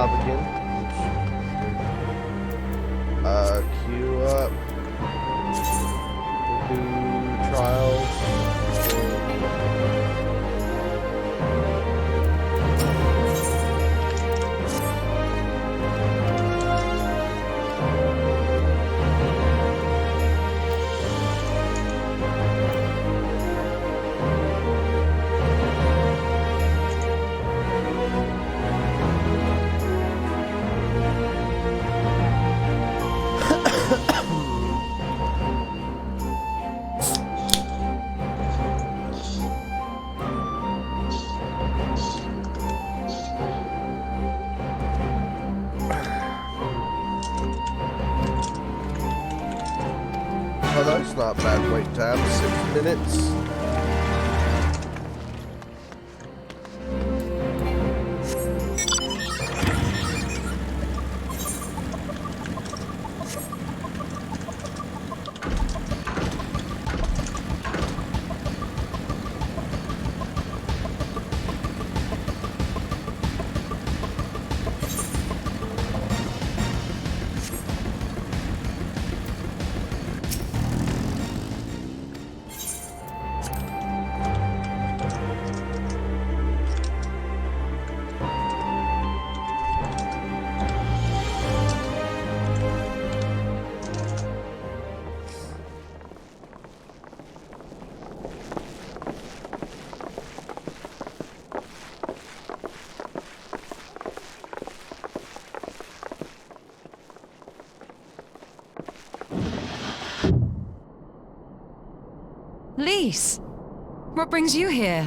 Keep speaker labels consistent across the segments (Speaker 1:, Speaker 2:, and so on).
Speaker 1: job again. Queue up. Do trials. Oh, that's not bad wait time, 6 minutes.
Speaker 2: Lise, what brings you here?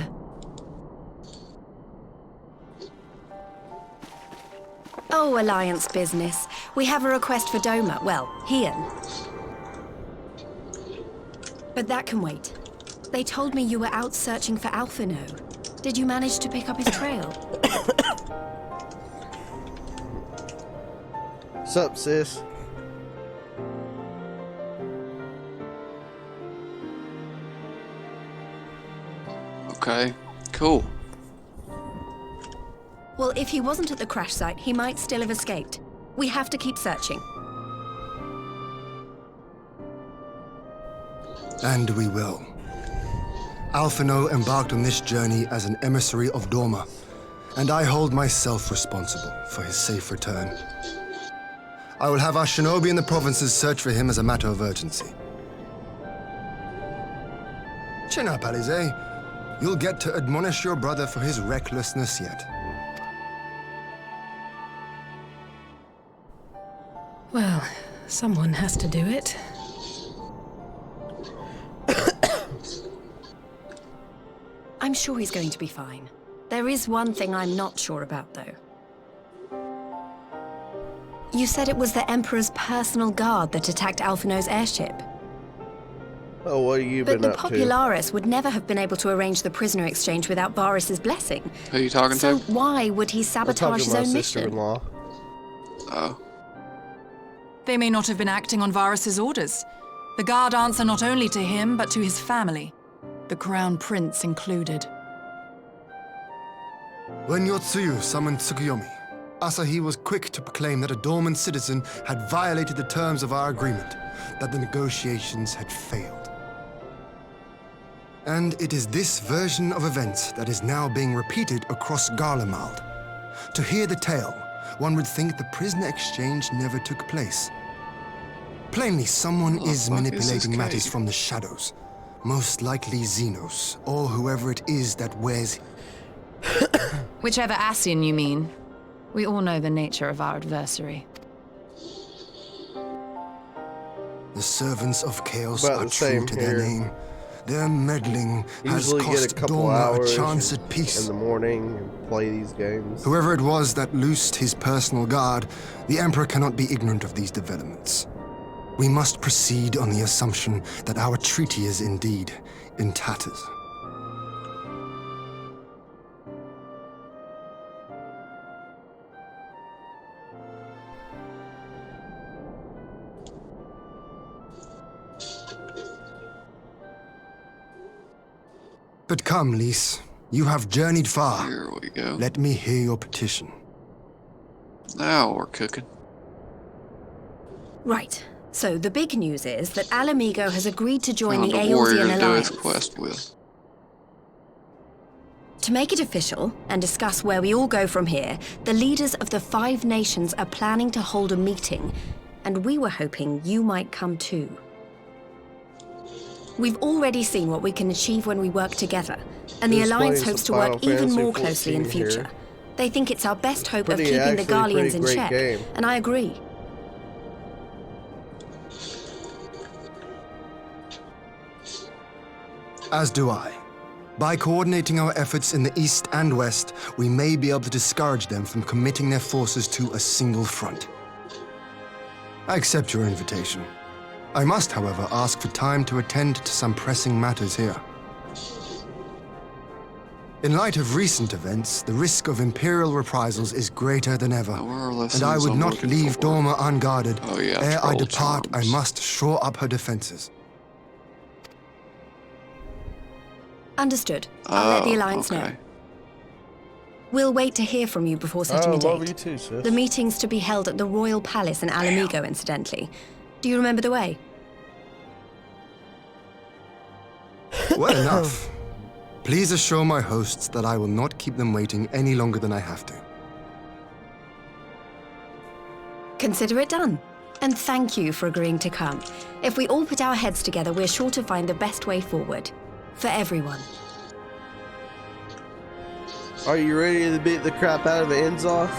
Speaker 3: Oh, Alliance business. We have a request for Doma. Well, Hian. But that can wait. They told me you were out searching for Alphino. Did you manage to pick up his trail?
Speaker 1: Sup, sis?
Speaker 4: Okay, cool.
Speaker 3: Well, if he wasn't at the crash site, he might still have escaped. We have to keep searching.
Speaker 5: And we will. Alphino embarked on this journey as an emissary of Dorma, and I hold myself responsible for his safe return. I will have our shinobi in the provinces search for him as a matter of urgency. Chin up, Alize. You'll get to admonish your brother for his recklessness yet.
Speaker 6: Well, someone has to do it.
Speaker 3: I'm sure he's going to be fine. There is one thing I'm not sure about, though. You said it was the Emperor's personal guard that attacked Alphino's airship.
Speaker 1: Oh, what have you
Speaker 3: But
Speaker 1: been
Speaker 3: the
Speaker 1: up to?
Speaker 3: Popularis would never have been able to arrange the prisoner exchange without Varus's blessing.
Speaker 4: Who are you talking
Speaker 3: So
Speaker 4: to?
Speaker 3: why would he
Speaker 1: I'm
Speaker 3: sabotage
Speaker 1: talking
Speaker 3: his
Speaker 1: to my
Speaker 3: own mission?
Speaker 1: sister-in-law.
Speaker 4: Oh.
Speaker 2: They may not have been acting on Varus's orders. The guard answer not only to him, but to his family. The Crown Prince included.
Speaker 5: When Yotsuyu summoned Tsukuyomi, Asahi was quick to proclaim that a dormant citizen had violated the terms of our agreement, that the negotiations had failed. And it is this version of events that is now being repeated across Garlemald. To hear the tale, one would think the prisoner exchange never took place. Plainly, someone is manipulating matters from the shadows. Most likely Xenos, or whoever it is that wears...
Speaker 2: Whichever Ascian you mean. We all know the nature of our adversary.
Speaker 5: The servants of chaos
Speaker 1: About
Speaker 5: are
Speaker 1: the
Speaker 5: true
Speaker 1: same
Speaker 5: to
Speaker 1: here.
Speaker 5: their name. Their meddling has
Speaker 1: Usually get a
Speaker 5: cost
Speaker 1: couple
Speaker 5: Dorma a
Speaker 1: hours
Speaker 5: chance
Speaker 1: in
Speaker 5: at peace.
Speaker 1: the morning and play these games.
Speaker 5: Whoever it was that loosed his personal guard, the Emperor cannot be ignorant of these developments. We must proceed on the assumption that our treaty is indeed in tatters. But come, Lise. You have journeyed far.
Speaker 4: Here we go.
Speaker 5: Let me hear your petition.
Speaker 4: Now we're cooking.
Speaker 3: Right. So the big news is that Alamigo has agreed to join
Speaker 4: Found
Speaker 3: the
Speaker 4: a warrior
Speaker 3: Aeolsian
Speaker 4: to do
Speaker 3: Alliance.
Speaker 4: his quest with.
Speaker 3: To make it official and discuss where we all go from here, the leaders of the 5 nations are planning to hold a meeting, and we were hoping you might come too. We've already seen what we can achieve when we work together, and the
Speaker 1: This
Speaker 3: Alliance
Speaker 1: plays
Speaker 3: hopes to
Speaker 1: some
Speaker 3: work
Speaker 1: Final
Speaker 3: even
Speaker 1: Fantasy
Speaker 3: more closely in
Speaker 1: 14 here.
Speaker 3: future. They think it's our best hope of
Speaker 1: Pretty-
Speaker 3: keeping the
Speaker 1: actually
Speaker 3: Garleans
Speaker 1: pretty
Speaker 3: in
Speaker 1: great
Speaker 3: check,
Speaker 1: game.
Speaker 3: and I agree.
Speaker 5: As do I. By coordinating our efforts in the east and west, we may be able to discourage them from committing their forces to a single front. I accept your invitation. I must, however, ask for time to attend to some pressing matters here. In light of recent events, the risk of Imperial reprisals is greater than ever,
Speaker 4: Now, where are
Speaker 5: and I
Speaker 4: lessons
Speaker 5: would
Speaker 4: I'm
Speaker 5: not
Speaker 4: looking
Speaker 5: leave
Speaker 4: for?
Speaker 5: Dorma unguarded.
Speaker 4: Oh, yeah,
Speaker 5: Ere I
Speaker 4: troll
Speaker 5: depart, I
Speaker 4: charms.
Speaker 5: must shore up her defenses.
Speaker 3: Understood. I'll let the
Speaker 4: Oh,
Speaker 3: Alliance know.
Speaker 4: okay.
Speaker 3: We'll wait to hear from you before setting
Speaker 1: Oh,
Speaker 3: a date.
Speaker 1: love you too, sis.
Speaker 3: The meeting's to be held at the Royal Palace in Alamigo, incidentally. Do you remember the way?
Speaker 5: Well enough. Please assure my hosts that I will not keep them waiting any longer than I have to.
Speaker 3: Consider it done. And thank you for agreeing to come. If we all put our heads together, we're sure to find the best way forward. For everyone.
Speaker 1: Are you ready to beat the crap out of the ends off?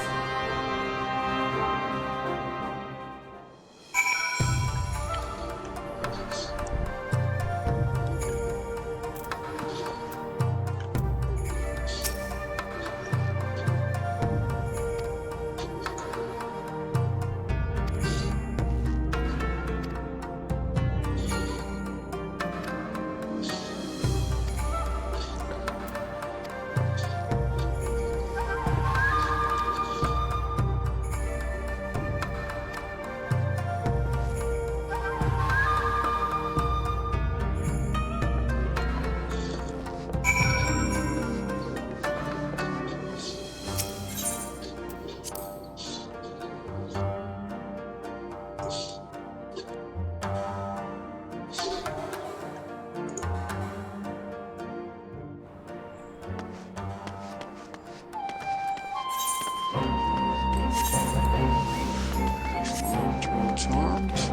Speaker 4: Troll charms.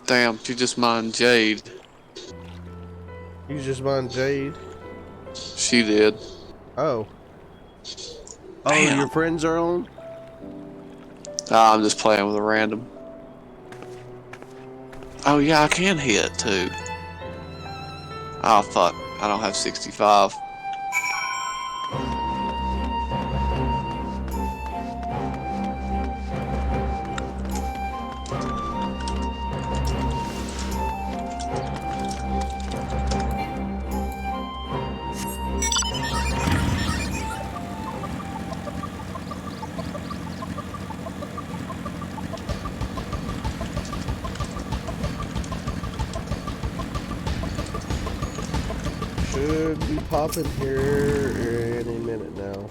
Speaker 4: Damn, she just mined Jade.
Speaker 1: You just mind Jade?
Speaker 4: She did.
Speaker 1: Oh. Oh,
Speaker 4: Damn.
Speaker 1: your friends are on?
Speaker 4: Nah, I'm just playing with a random. Oh yeah, I can hit too. Oh fuck, I don't have 65.
Speaker 1: Should be popping here any minute now.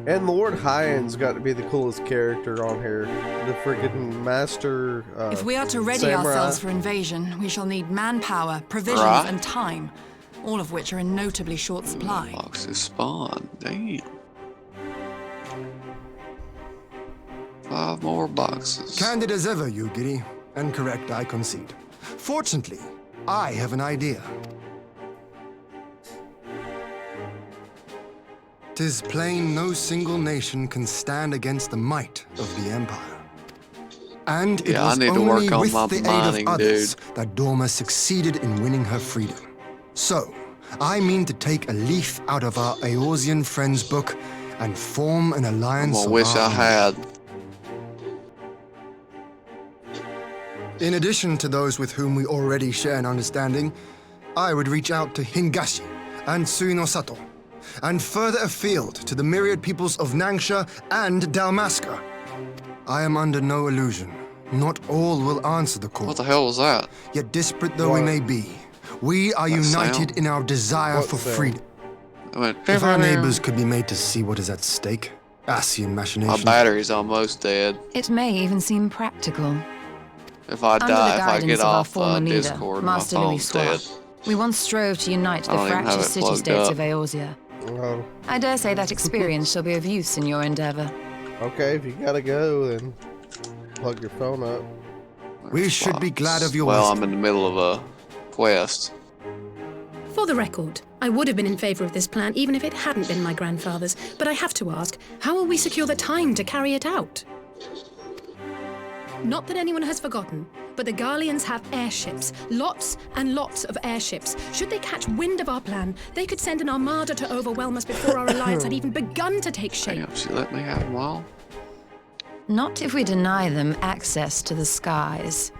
Speaker 1: And Lord Hyan's got to be the coolest character on here. The freaking master.
Speaker 2: If we are to ready
Speaker 1: samurai.
Speaker 2: ourselves for invasion, we shall need manpower, provisions,
Speaker 4: Right.
Speaker 2: and time, all of which are in notably short supply.
Speaker 4: Boxes spawn. Damn. 5 more boxes.
Speaker 5: Candid as ever, you giddy. And correct, I concede. Fortunately, I have an idea. 'Tis plain no single nation can stand against the might of the Empire. And it
Speaker 4: Yeah, I
Speaker 5: was
Speaker 4: need to
Speaker 5: only
Speaker 4: work on
Speaker 5: with
Speaker 4: my
Speaker 5: the aid
Speaker 4: mining,
Speaker 5: of others that Dorma succeeded in winning her freedom. So, I mean to take a leaf out of our Eorzean friends' book and form an
Speaker 4: I'm
Speaker 5: alliance
Speaker 4: gonna
Speaker 5: of
Speaker 4: wish
Speaker 5: our
Speaker 4: I
Speaker 5: own.
Speaker 4: had.
Speaker 5: In addition to those with whom we already share an understanding, I would reach out to Hingashi and Suinosato, and further afield to the myriad peoples of Nangsha and Dalmasca. I am under no illusion. Not all will answer the call.
Speaker 4: What the hell was that?
Speaker 5: Yet disparate though we
Speaker 1: What?
Speaker 5: may be, we are
Speaker 4: That
Speaker 5: united
Speaker 4: sound?
Speaker 5: in our desire
Speaker 1: What
Speaker 5: for
Speaker 1: sound?
Speaker 5: freedom.
Speaker 4: I went,
Speaker 5: If our neighbors could be made to see what is at stake, Asian
Speaker 4: my
Speaker 5: machination.
Speaker 4: battery's almost dead.
Speaker 2: It may even seem practical.
Speaker 4: If I
Speaker 2: Under the
Speaker 4: die, if I
Speaker 2: guidance
Speaker 4: get
Speaker 2: of our
Speaker 4: off
Speaker 2: former leader,
Speaker 4: Discord, my
Speaker 2: Master Louis
Speaker 4: phone's dead.
Speaker 2: Soir, we once strove to unite the
Speaker 4: I don't even have
Speaker 2: fractious
Speaker 4: it plugged
Speaker 2: city-states
Speaker 4: up.
Speaker 2: of Eorzea.
Speaker 1: Oh,
Speaker 2: I dare say that experience shall be of use in your endeavor.
Speaker 1: okay, if you gotta go, then plug your phone up.
Speaker 5: We should be glad of your
Speaker 4: Well,
Speaker 5: wisdom.
Speaker 4: I'm in the middle of a quest.
Speaker 6: For the record, I would have been in favor of this plan even if it hadn't been my grandfather's, but I have to ask, how will we secure the time to carry it out? Not that anyone has forgotten, but the Garleans have airships. Lots and lots of airships. Should they catch wind of our plan, they could send an armada to overwhelm us before our alliance had even begun to take shape.
Speaker 4: Damn, she let me have them all.
Speaker 2: Not if we deny them access to the skies.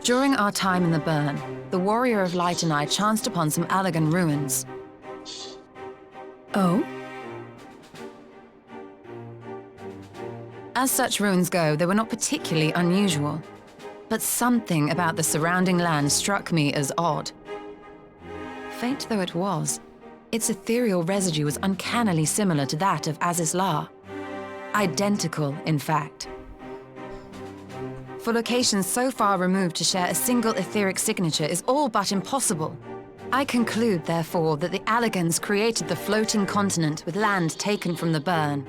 Speaker 2: During our time in the Burn, the Warrior of Light and I chanced upon some Allagan ruins.
Speaker 6: Oh?
Speaker 2: As such ruins go, they were not particularly unusual. But something about the surrounding land struck me as odd. Faint though it was, its ethereal residue was uncannily similar to that of Azizlar. Identical, in fact. For locations so far removed to share a single etheric signature is all but impossible. I conclude, therefore, that the Allagans created the floating continent with land taken from the Burn.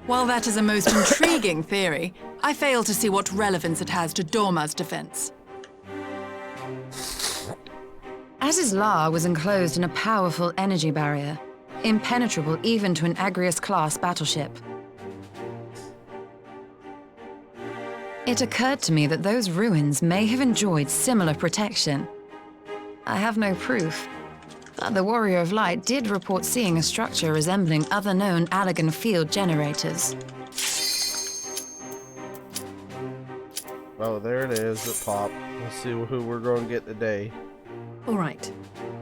Speaker 2: While that is a most intriguing theory, I fail to see what relevance it has to Dorma's defense. Azizlar was enclosed in a powerful energy barrier, impenetrable even to an Agrius-class battleship. It occurred to me that those ruins may have enjoyed similar protection. I have no proof, but the Warrior of Light did report seeing a structure resembling other known Allagan field generators.
Speaker 1: Oh, there it is. It popped. Let's see who we're going to get today.
Speaker 6: All right.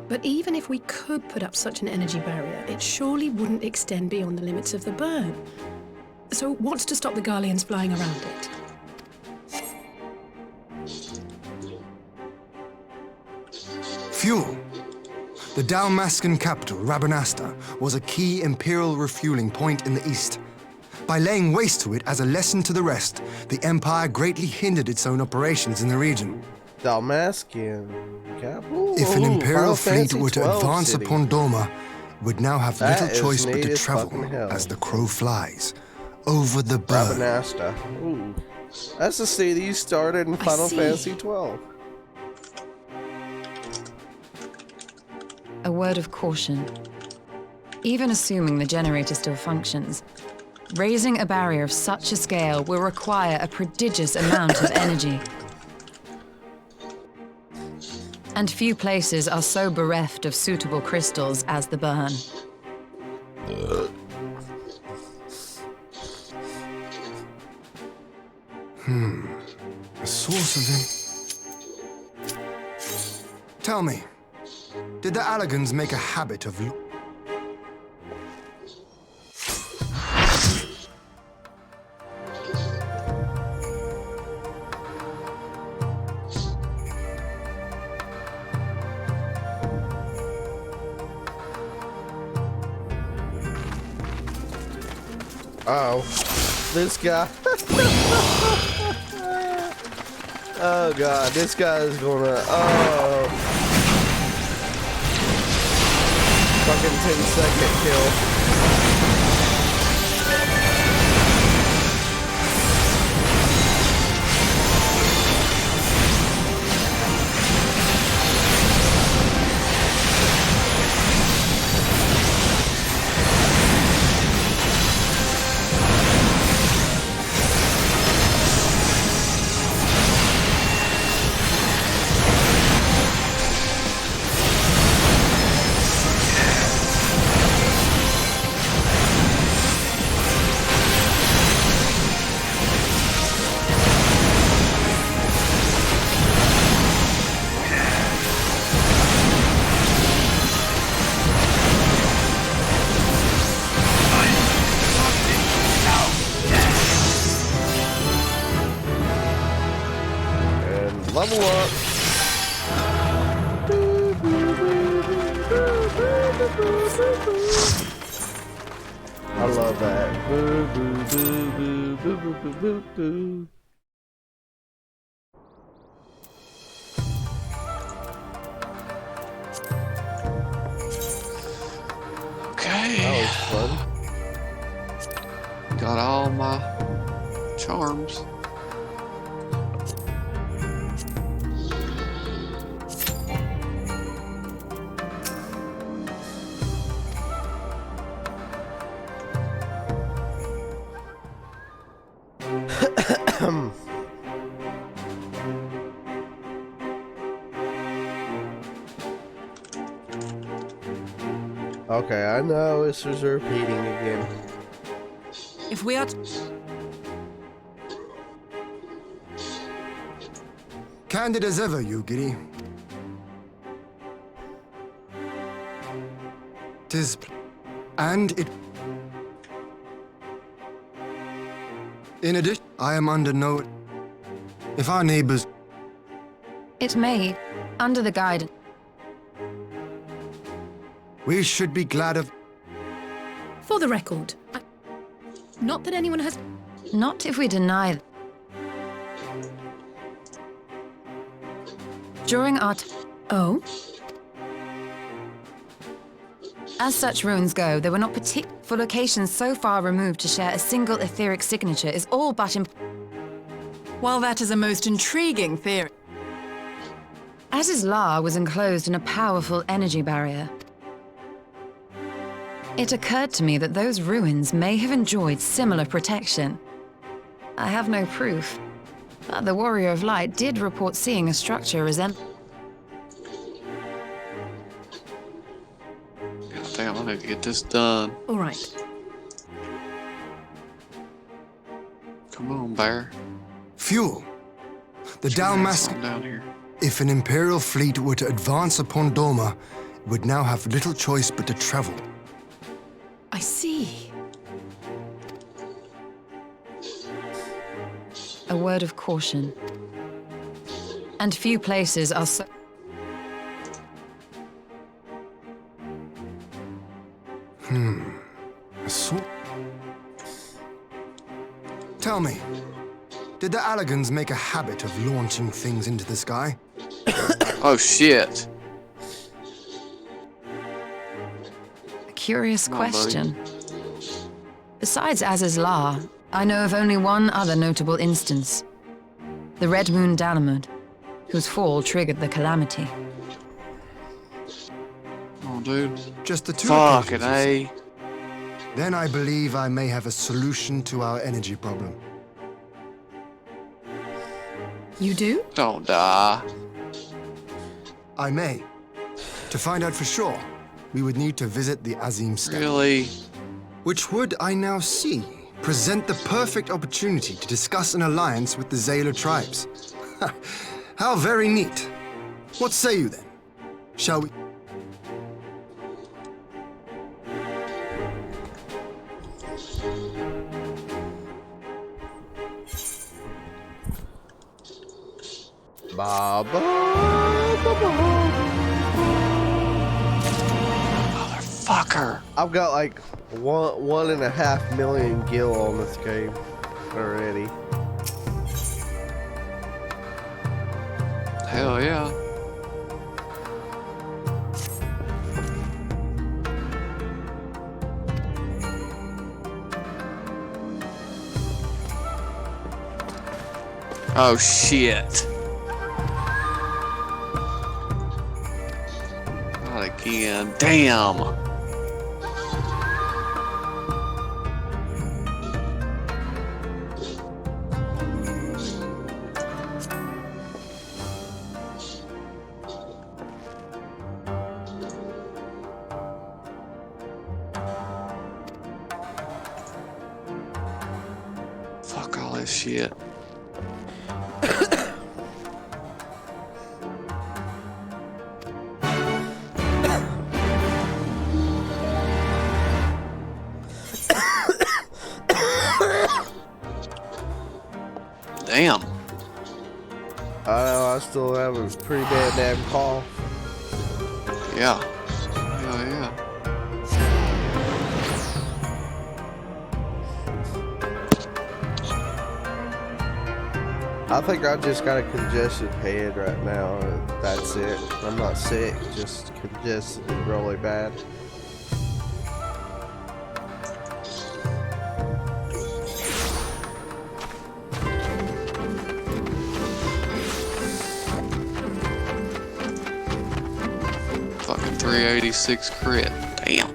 Speaker 6: But even if we could put up such an energy barrier, it surely wouldn't extend beyond the limits of the burn. So what's to stop the Garleans flying around it?
Speaker 5: Fuel. The Dalmascan capital, Rabanasta, was a key imperial refueling point in the east. By laying waste to it as a lesson to the rest, the Empire greatly hindered its own operations in the region.
Speaker 1: Dalmascan capital?
Speaker 5: If an
Speaker 1: Ooh,
Speaker 5: imperial
Speaker 1: Final
Speaker 5: fleet
Speaker 1: Fantasy
Speaker 5: were to
Speaker 1: 12
Speaker 5: advance
Speaker 1: city.
Speaker 5: upon Dorma, it would now have
Speaker 1: That
Speaker 5: little
Speaker 1: is
Speaker 5: choice but
Speaker 1: neat
Speaker 5: to
Speaker 1: as
Speaker 5: travel,
Speaker 1: fucking hell.
Speaker 5: as the crow flies, over the burn.
Speaker 1: Rabanasta. Ooh. That's the city you started in Final
Speaker 6: see.
Speaker 1: Fantasy 12.
Speaker 2: A word of caution. Even assuming the generator still functions, raising a barrier of such a scale will require a prodigious amount of energy. And few places are so bereft of suitable crystals as the Burn.
Speaker 5: A source of them. Tell me, did the Allagans make a habit of
Speaker 1: Oh, this guy. Oh god, this guy is gonna. Oh. Fucking 10-second kill. Level up. I love that. Boo, boo, boo, boo, boo, boo, boo, boo, boo.
Speaker 4: Okay.
Speaker 1: That was fun.
Speaker 4: Got all my charms.
Speaker 1: Okay, I know this is repeating again.
Speaker 7: If we are
Speaker 5: Candid as ever, you giddy. 'Tis and it. In addition, I am under no. If our neighbors.
Speaker 2: It may, under the guidance.
Speaker 5: We should be glad of.
Speaker 6: For the record, not that anyone has.
Speaker 2: Not if we deny. During our.
Speaker 6: Oh?
Speaker 2: As such ruins go, they were not for locations so far removed to share a single etheric signature is all but
Speaker 7: While that is a most intriguing theory.
Speaker 2: Az's La was enclosed in a powerful energy barrier. It occurred to me that those ruins may have enjoyed similar protection. I have no proof, but the Warrior of Light did report seeing a structure resembling.
Speaker 4: God damn, I need to get this done.
Speaker 6: All right.
Speaker 4: Come on, bear.
Speaker 5: Fuel. The
Speaker 4: Get your ass
Speaker 5: Dalmascan.
Speaker 4: on down here.
Speaker 5: If an Imperial fleet were to advance upon Doma, it would now have little choice but to travel.
Speaker 6: I see.
Speaker 2: A word of caution. And few places are so.
Speaker 5: Tell me, did the Allagans make a habit of launching things into the sky?
Speaker 4: Oh shit.
Speaker 2: A curious
Speaker 4: Come on, buddy.
Speaker 2: question. Besides Az's La, I know of only one other notable instance. The Red Moon Dalamud, whose fall triggered the calamity.
Speaker 4: Oh, dude.
Speaker 5: Just the two
Speaker 4: Fucking
Speaker 5: occasions, you say?
Speaker 4: A.
Speaker 5: Then I believe I may have a solution to our energy problem.
Speaker 6: You do?
Speaker 4: Don't die.
Speaker 5: I may. To find out for sure, we would need to visit the Azim Steppe.
Speaker 4: Really?
Speaker 5: Which would, I now see, present the perfect opportunity to discuss an alliance with the Zayla tribes. How very neat. What say you then? Shall we?
Speaker 1: Ba, ba, ba, ba.
Speaker 4: Motherfucker.
Speaker 1: I've got like 1.5 million gil on this game already.
Speaker 4: Hell yeah. Oh shit. Not again. Damn. Fuck all this shit. Damn.
Speaker 1: I know, I still have a pretty bad damn cough.
Speaker 4: Yeah. Hell yeah.
Speaker 1: I think I just got a congested head right now. That's it. I'm not sick, just congested really bad.
Speaker 4: Fucking 386 crit. Damn.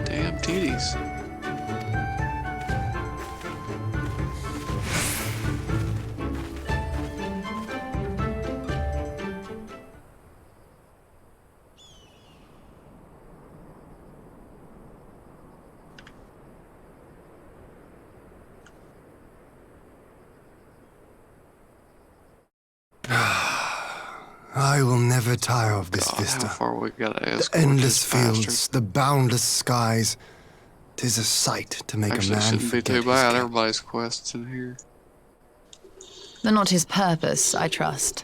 Speaker 4: Damn titties.
Speaker 5: I will never tire of this
Speaker 4: God,
Speaker 5: vista.
Speaker 4: how far we gotta
Speaker 5: The
Speaker 4: escort
Speaker 5: endless
Speaker 4: this bastard.
Speaker 5: fields, the boundless skies. 'Tis a sight to make
Speaker 4: Actually,
Speaker 5: a
Speaker 4: it
Speaker 5: man
Speaker 4: shouldn't be
Speaker 5: forget
Speaker 4: too
Speaker 5: his
Speaker 4: bad.
Speaker 5: kin.
Speaker 4: Everybody's quests in here.
Speaker 2: They're not his purpose, I trust.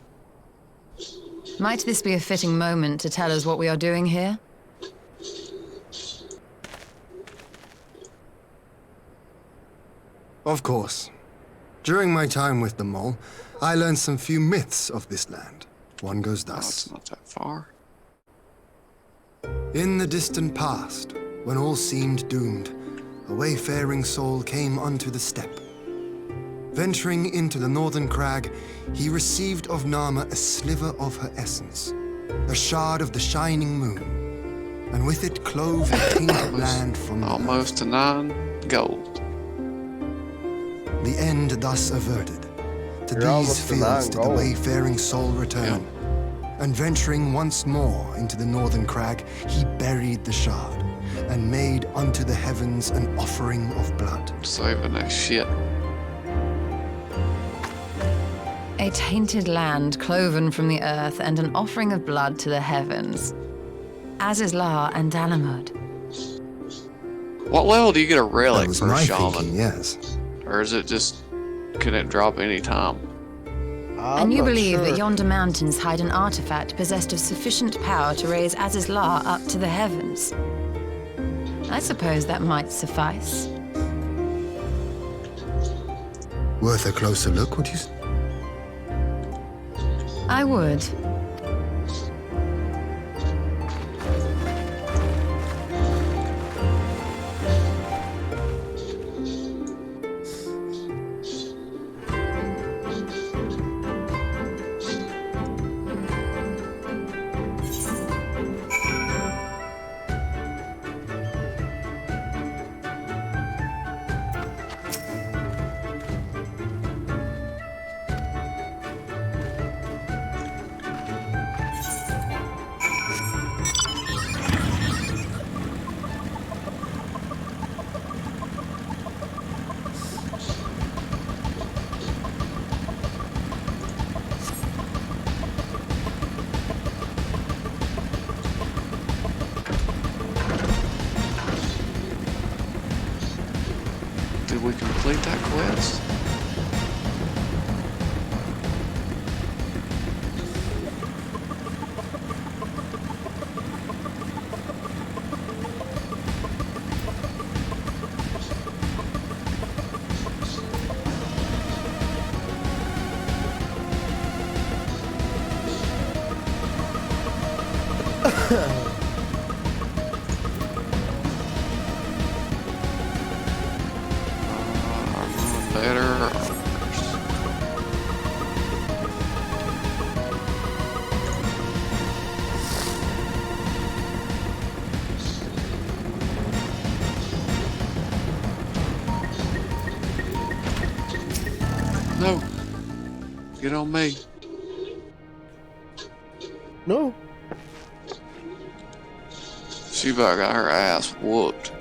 Speaker 2: Might this be a fitting moment to tell us what we are doing here?
Speaker 5: Of course. During my time with the mole, I learned some few myths of this land. One goes
Speaker 4: Oh,
Speaker 5: thus.
Speaker 4: it's not that far.
Speaker 5: In the distant past, when all seemed doomed, a wayfaring soul came unto the steppe. Venturing into the northern crag, he received of Nama a sliver of her essence, a shard of the shining moon, and with it clove the tainted land from the earth.
Speaker 4: Almost to 9 gold.
Speaker 5: The end thus averted. To
Speaker 1: You're
Speaker 5: these
Speaker 1: almost to 9
Speaker 5: fields did the
Speaker 1: gold.
Speaker 5: wayfaring soul return, and venturing once more into the northern crag, he buried the shard, and made unto the heavens an offering of blood.
Speaker 4: Saving that shit.
Speaker 2: A tainted land cloven from the earth and an offering of blood to the heavens. Azizlar and Dalamud.
Speaker 4: What level do you get a
Speaker 5: That
Speaker 4: relic
Speaker 5: was
Speaker 4: for a
Speaker 5: my
Speaker 4: shaman?
Speaker 5: thinking, yes.
Speaker 4: Or is it just, can it drop any time?
Speaker 2: And you believe that yonder mountains hide an artifact possessed of sufficient power to raise Azizlar up to the heavens. I suppose that might suffice.
Speaker 5: Worth a closer look, would you say?
Speaker 2: I would.
Speaker 4: Better or worse? No. Get on me.
Speaker 1: No.
Speaker 4: She about got her ass whooped.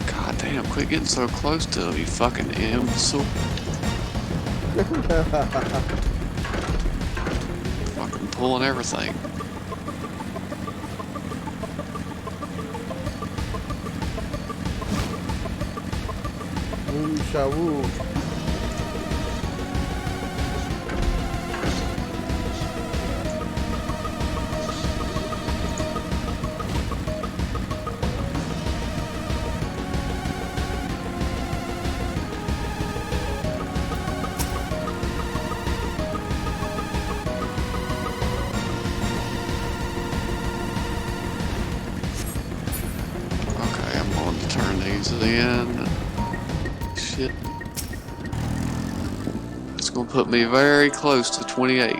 Speaker 4: God damn, quit getting so close to him, you fucking imbecile. Fucking pulling everything.
Speaker 1: Woo, shawoo.
Speaker 4: Okay, I'm going to turn these in. Shit. It's gonna put me very close to 28.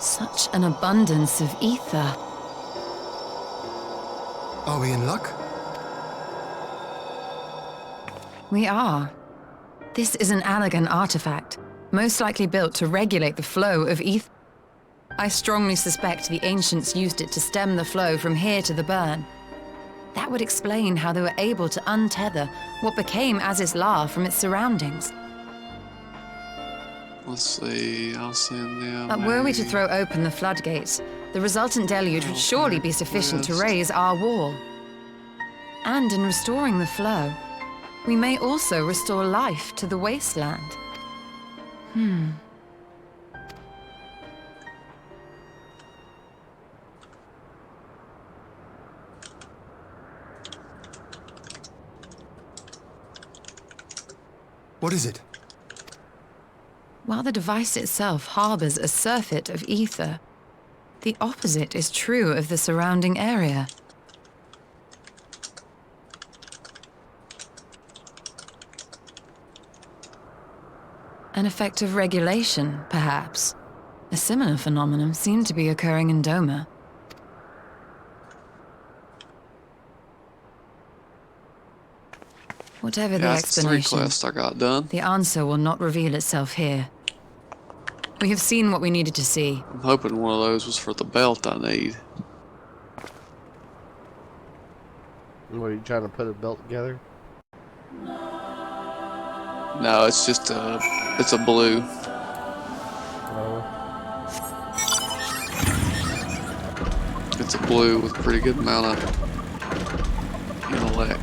Speaker 2: Such an abundance of ether.
Speaker 5: Are we in luck?
Speaker 2: We are. This is an elegant artifact, most likely built to regulate the flow of ether. I strongly suspect the ancients used it to stem the flow from here to the burn. That would explain how they were able to untether what became Azizlar from its surroundings.
Speaker 4: Let's see, I'll send them.
Speaker 2: But were we to
Speaker 4: a-
Speaker 2: throw open the floodgates, the resultant deluge would surely be sufficient to raise our wall. And in restoring the flow, we may also restore life to the wasteland.
Speaker 5: What is it?
Speaker 2: While the device itself harbors a surfeit of ether, the opposite is true of the surrounding area. An effect of regulation, perhaps. A similar phenomenon seemed to be occurring in Doma. Whatever the
Speaker 4: Yeah, that's 3
Speaker 2: explanation,
Speaker 4: quests I got done.
Speaker 2: the answer will not reveal itself here. We have seen what we needed to see.
Speaker 4: I'm hoping one of those was for the belt I need.
Speaker 1: What, are you trying to put a belt together?
Speaker 4: No, it's just it's a blue.
Speaker 1: Oh.
Speaker 4: It's a blue with a pretty good amount of intellect.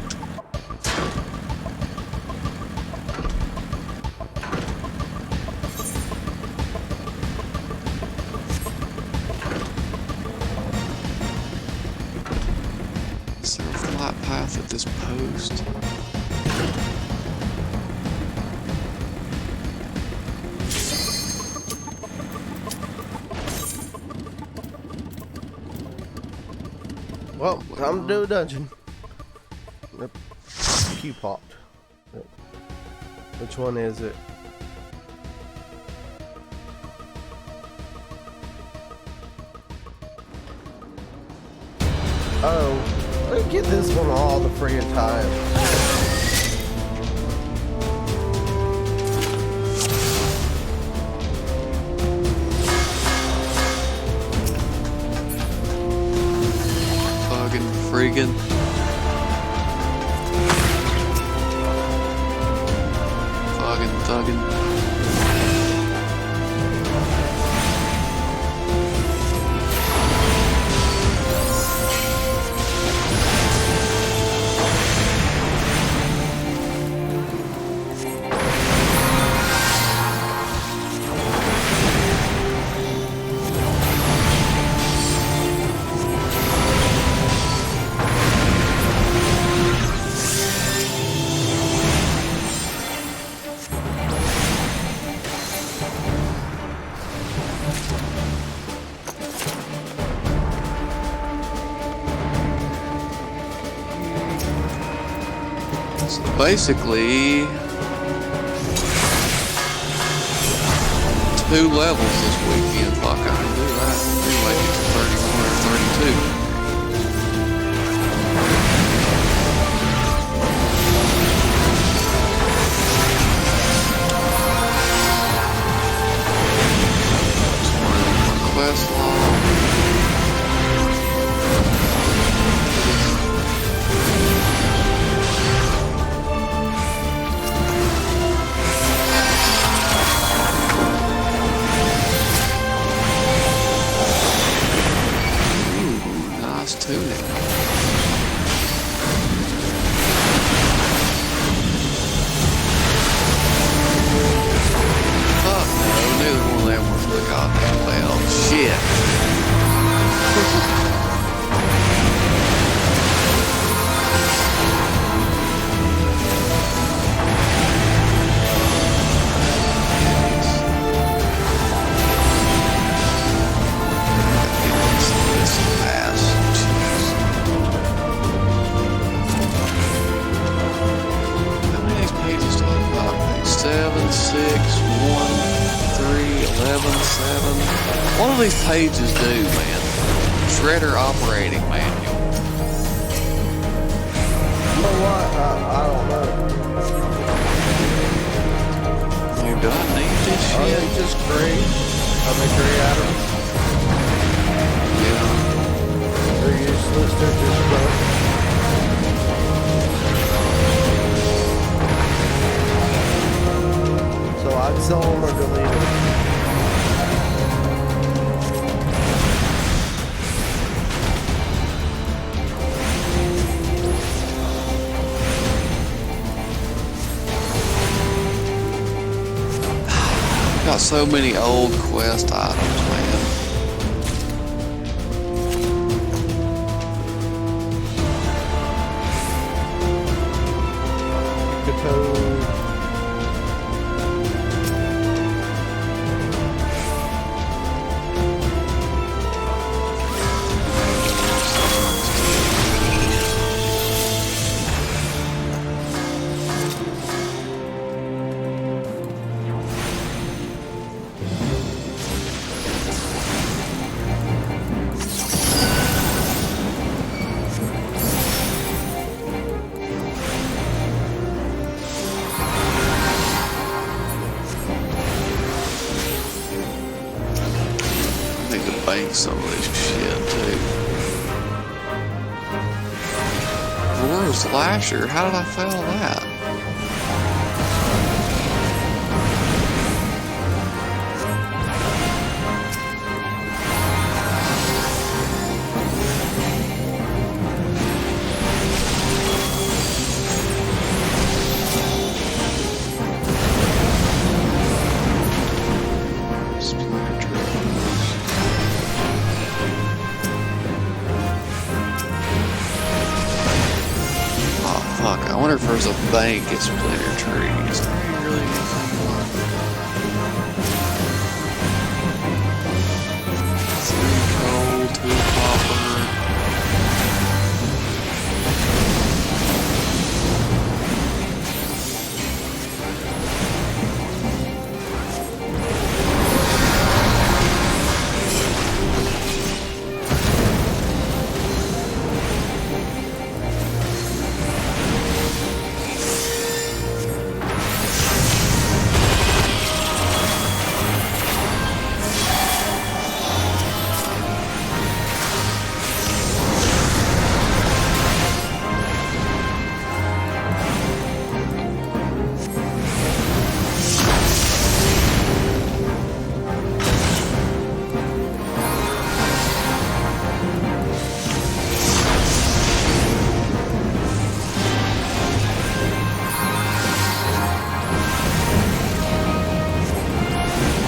Speaker 4: Is there a flight path at this post?
Speaker 1: Well, time to do a dungeon. Yep. Q popped. Yep. Which one is it? Oh, let me get this one all the friggin' time.
Speaker 4: Friggin'. Fucking thuggin'. So basically, 2 levels this weekend. Fuck, I can do that. Anyway, it's 31 or 32. Quest log. Tunic. Fuck no, neither one of them were for the goddamn belt. Shit. What do these pages do, man? Shredder operating manual.
Speaker 1: You know what? I don't know.
Speaker 4: I mean, do I need this
Speaker 1: Are
Speaker 4: shit?
Speaker 1: they just gray? Are they gray atoms?
Speaker 4: Yeah.
Speaker 1: They're useless, they're just gray. So I'd sell them or delete them.
Speaker 4: got so many old quest items, man.
Speaker 1: The toad.
Speaker 4: I need to bank some of this shit too. Royal Slasher? How did I fail that? Fuck, I wonder if there's a bank at Splinter Trees. There ain't really anything like that. 3 coal, 2 copper.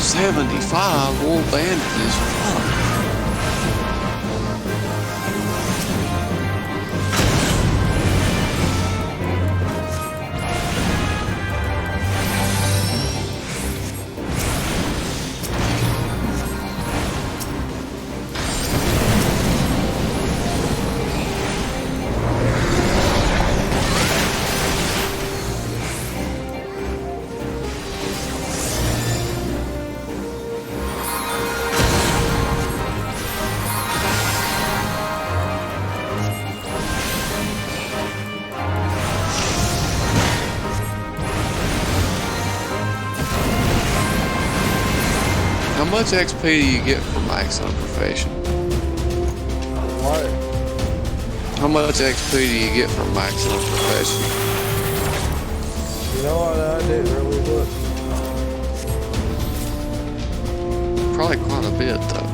Speaker 4: $75 wool bandages. Fuck. How much XP do you get from maxing a profession?
Speaker 1: What?
Speaker 4: How much XP do you get from maxing a profession?
Speaker 1: You know what? I didn't really look.
Speaker 4: Probably quite a bit though.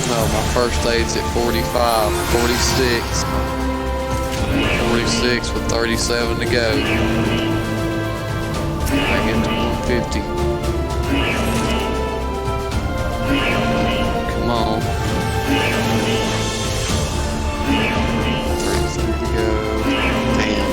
Speaker 4: No, my first aid's at 45, 46. 46 with 37 to go. I get to 150. Come on. 33 to go. Damn.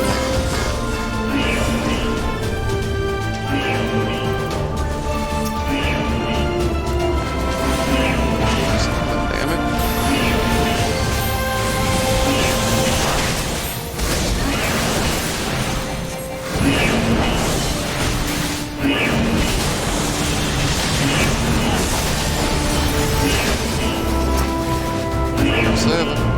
Speaker 4: 47.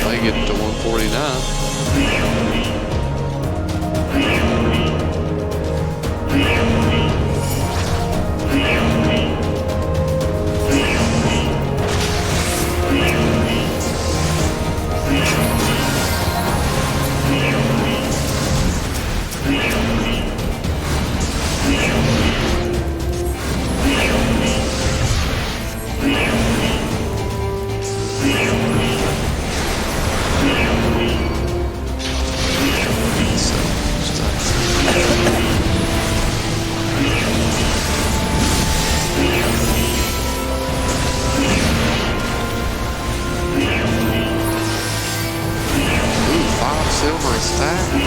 Speaker 4: They get to 149. Silver stack.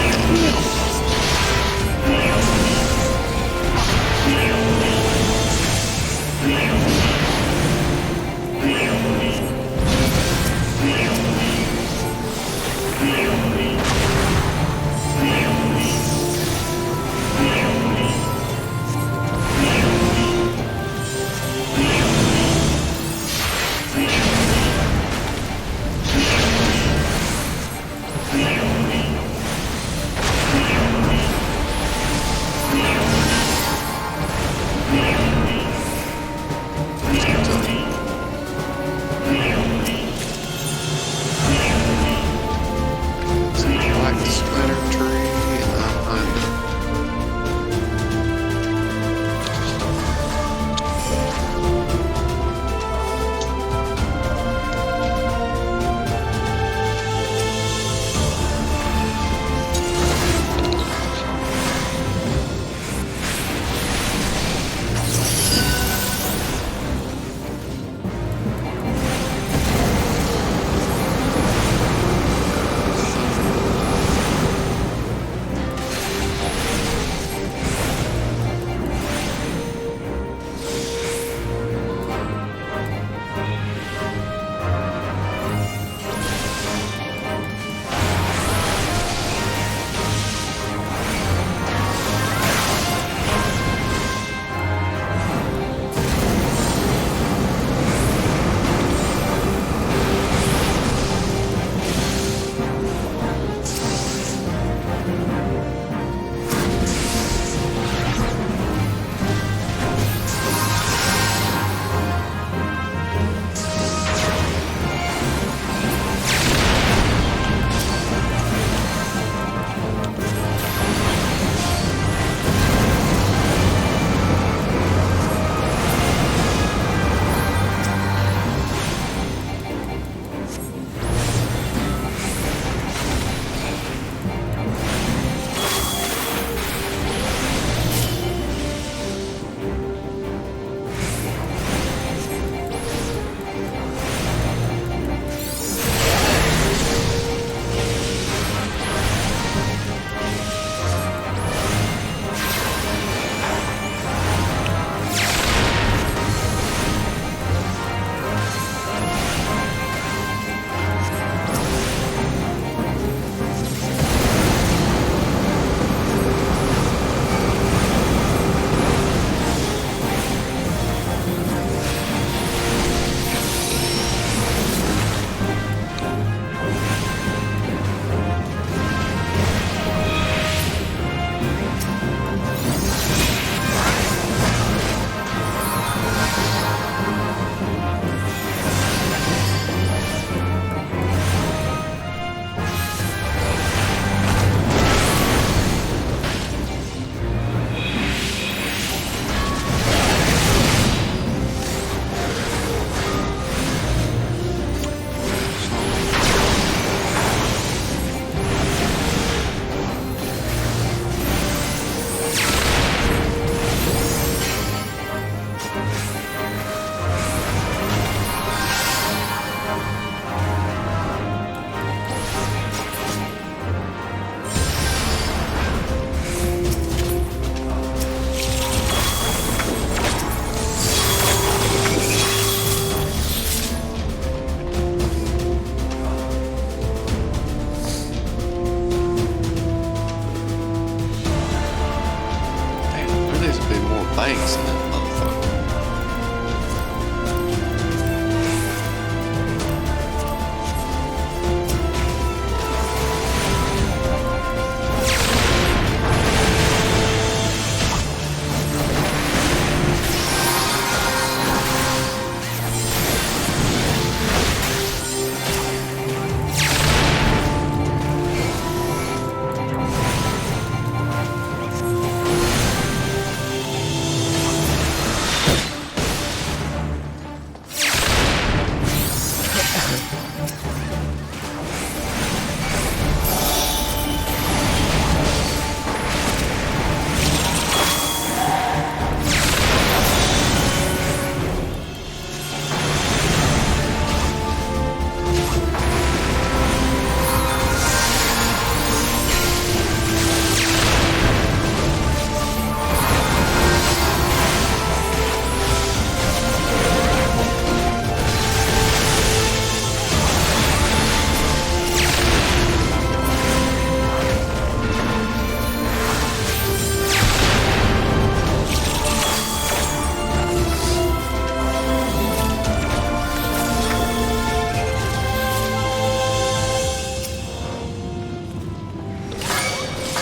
Speaker 4: space in that motherfucker.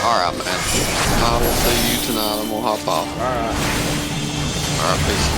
Speaker 4: Alright, man. I will see you tonight and we'll hop off. Alright, peace.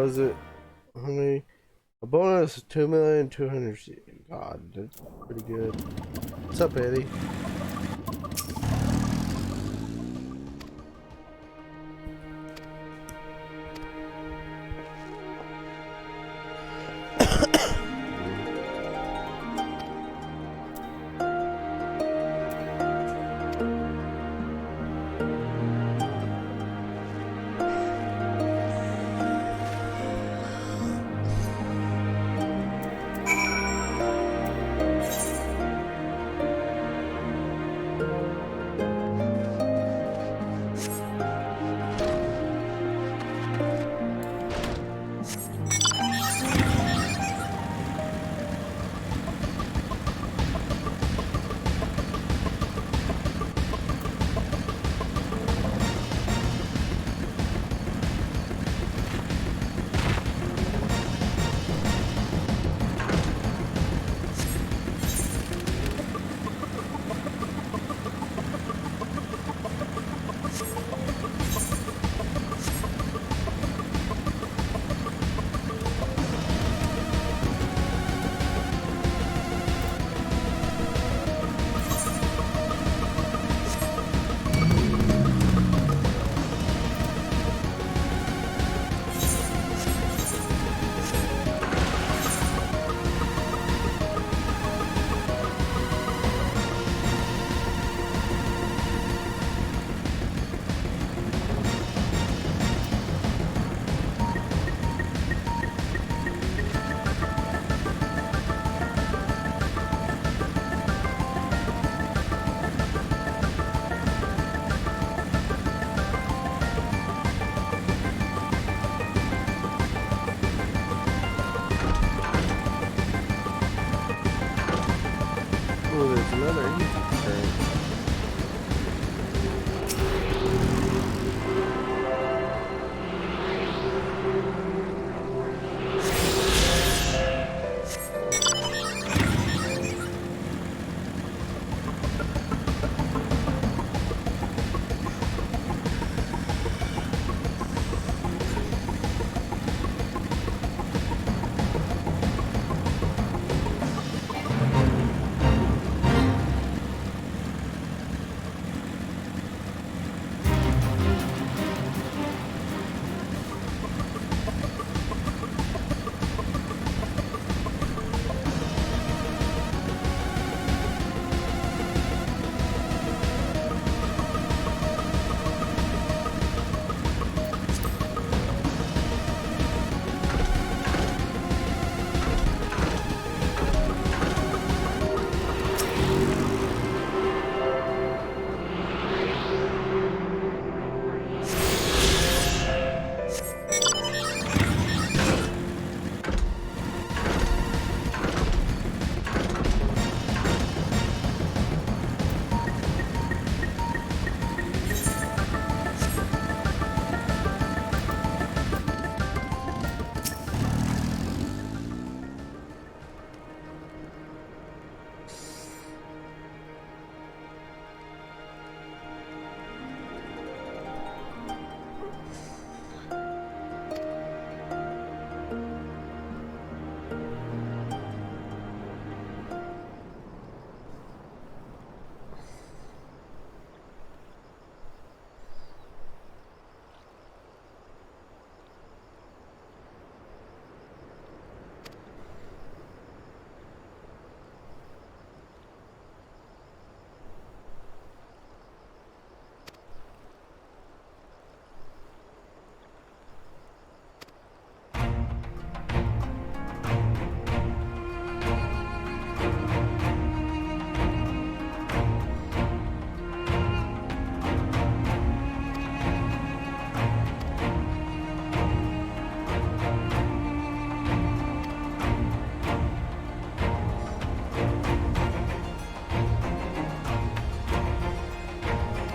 Speaker 1: Was it? How many? A bonus 2,200,000. God, that's pretty good. What's up, Eddie? Oh, there's another easy turn.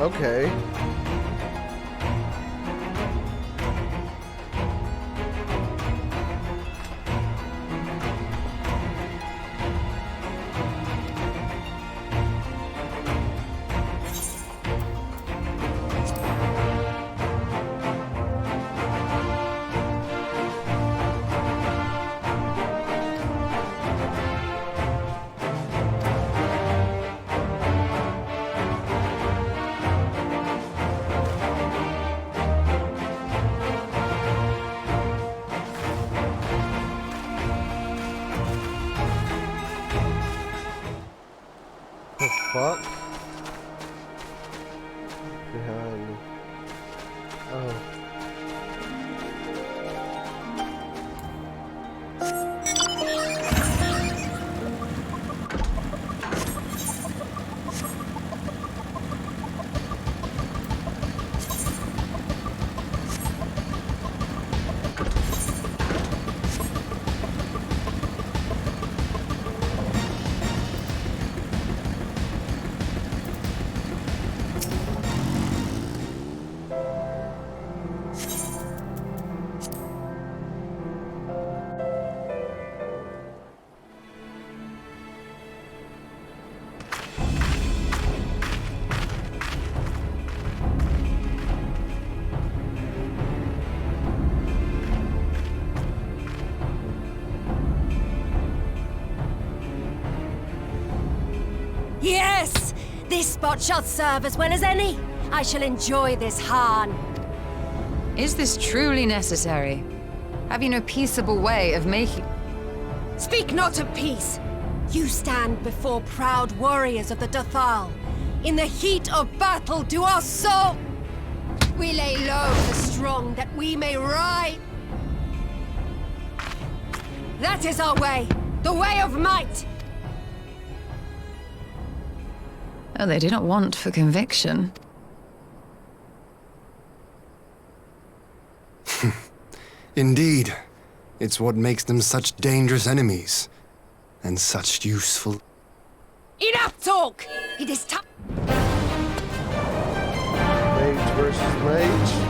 Speaker 1: Okay. fuck? Behind me. Oh.
Speaker 8: Yes! This spot shall serve as well as any. I shall enjoy this Hahn.
Speaker 2: Is this truly necessary? Have you no peaceable way of making...
Speaker 8: Speak not of peace. You stand before proud warriors of the Dathal. In the heat of battle do our soul... We lay low the strong that we may ride. That is our way. The way of might.
Speaker 2: Oh, they do not want for conviction.
Speaker 5: Indeed. It's what makes them such dangerous enemies. And such useful...
Speaker 8: Enough talk! It is time.
Speaker 1: Mage versus mage.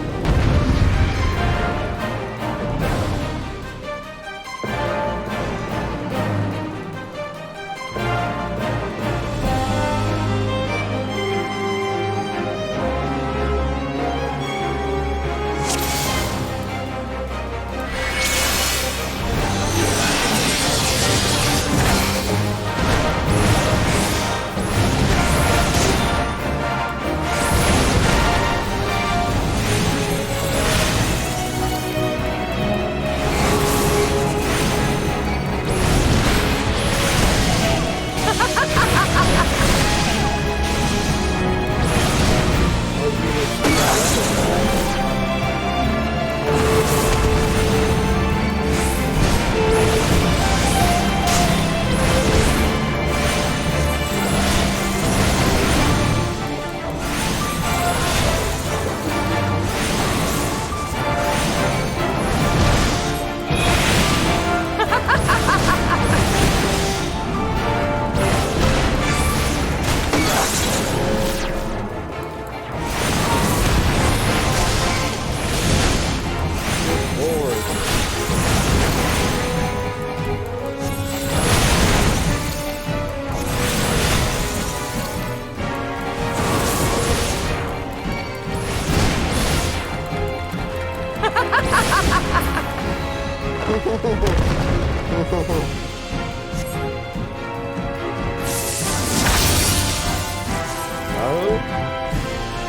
Speaker 1: Oh,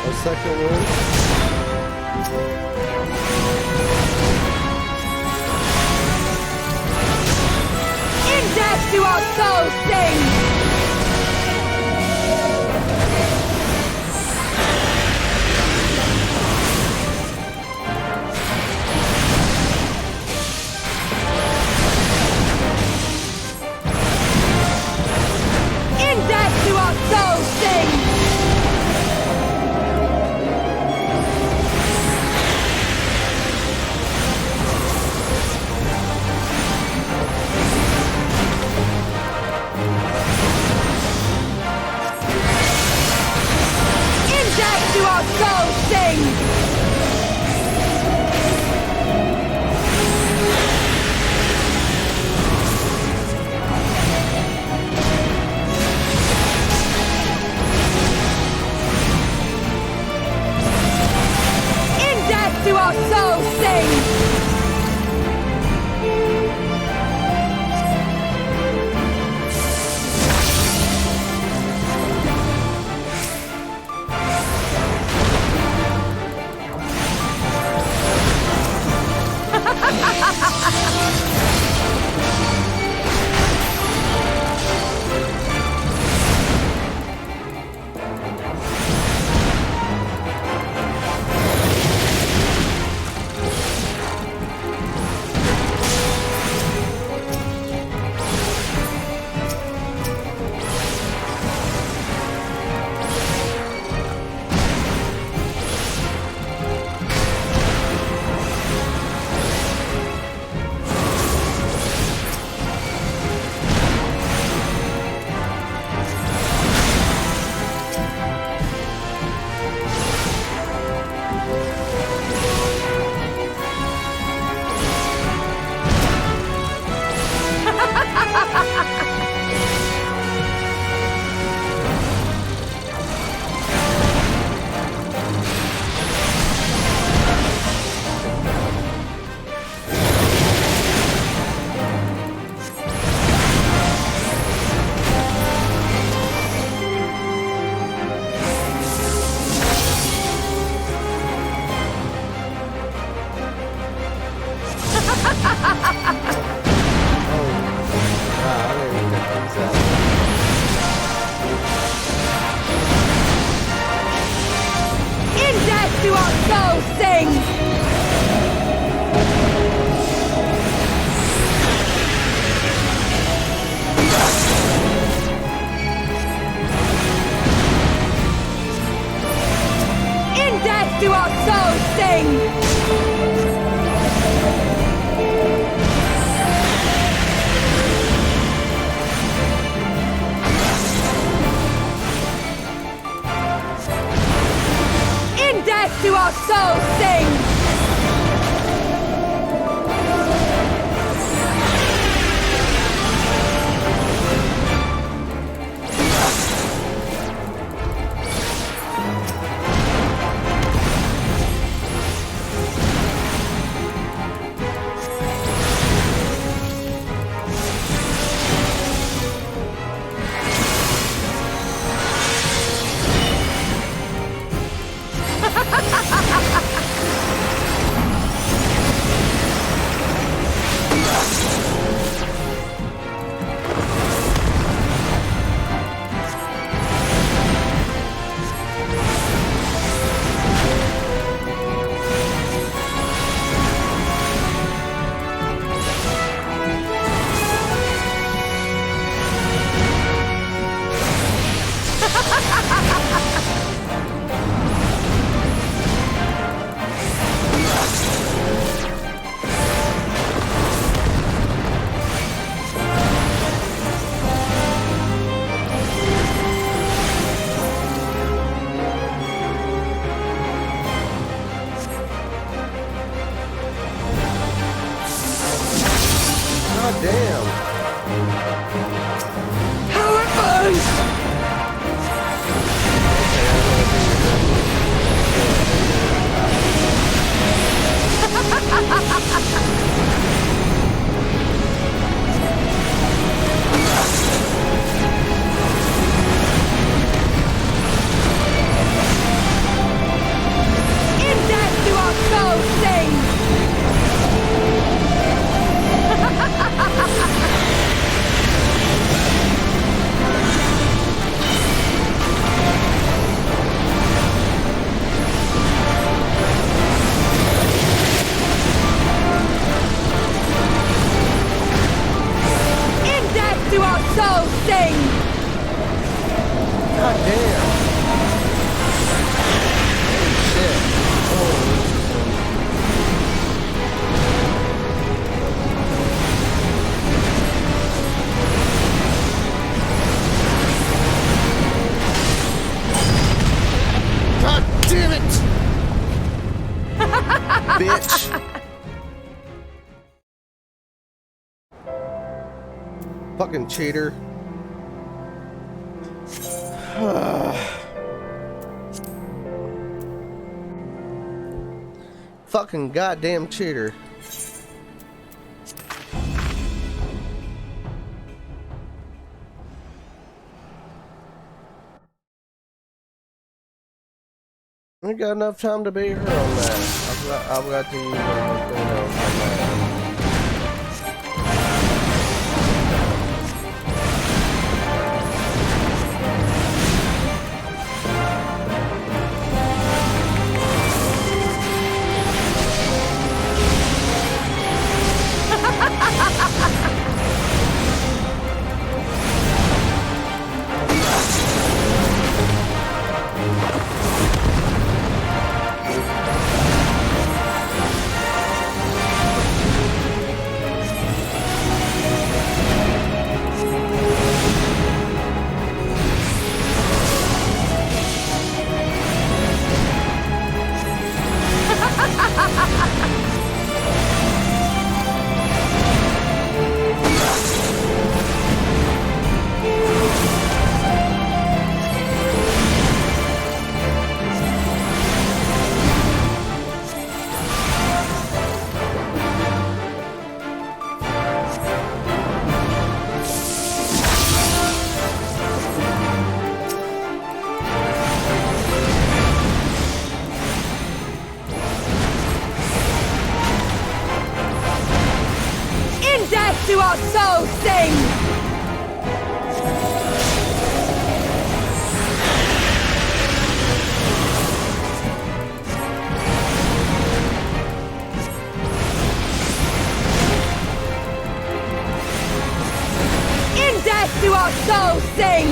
Speaker 1: a second one.
Speaker 8: In death do our souls sing! In death do our souls sing! do our souls sing! In death do our souls sing!
Speaker 1: God damn.
Speaker 8: How it burns! In death do our souls sing! In death do our souls sing!
Speaker 1: God damn. Holy shit. Oh. God damn it! Bitch. Fucking cheater. Fucking goddamn cheater. We got enough time to beat her on that. I've got to use everything else on that.
Speaker 8: Do our souls sing! In death do our souls sing!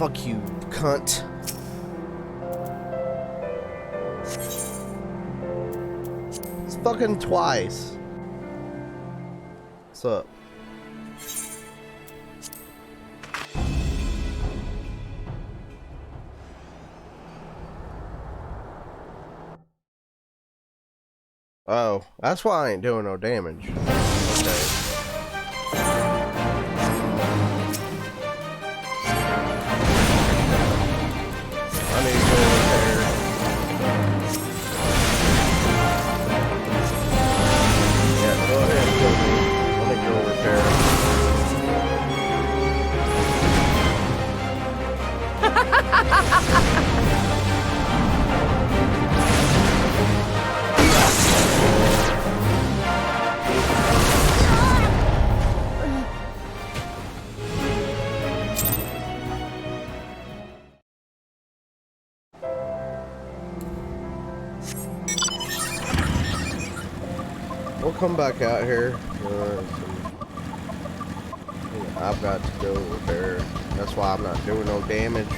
Speaker 1: fuck you, cunt. It's fucking twice. What's up? Oh, that's why I ain't doing no damage. Okay. I need to go repair. Yeah, go ahead and kill me. Let me go repair. We'll come back out here. I've got to go repair. That's why I'm not doing no damage.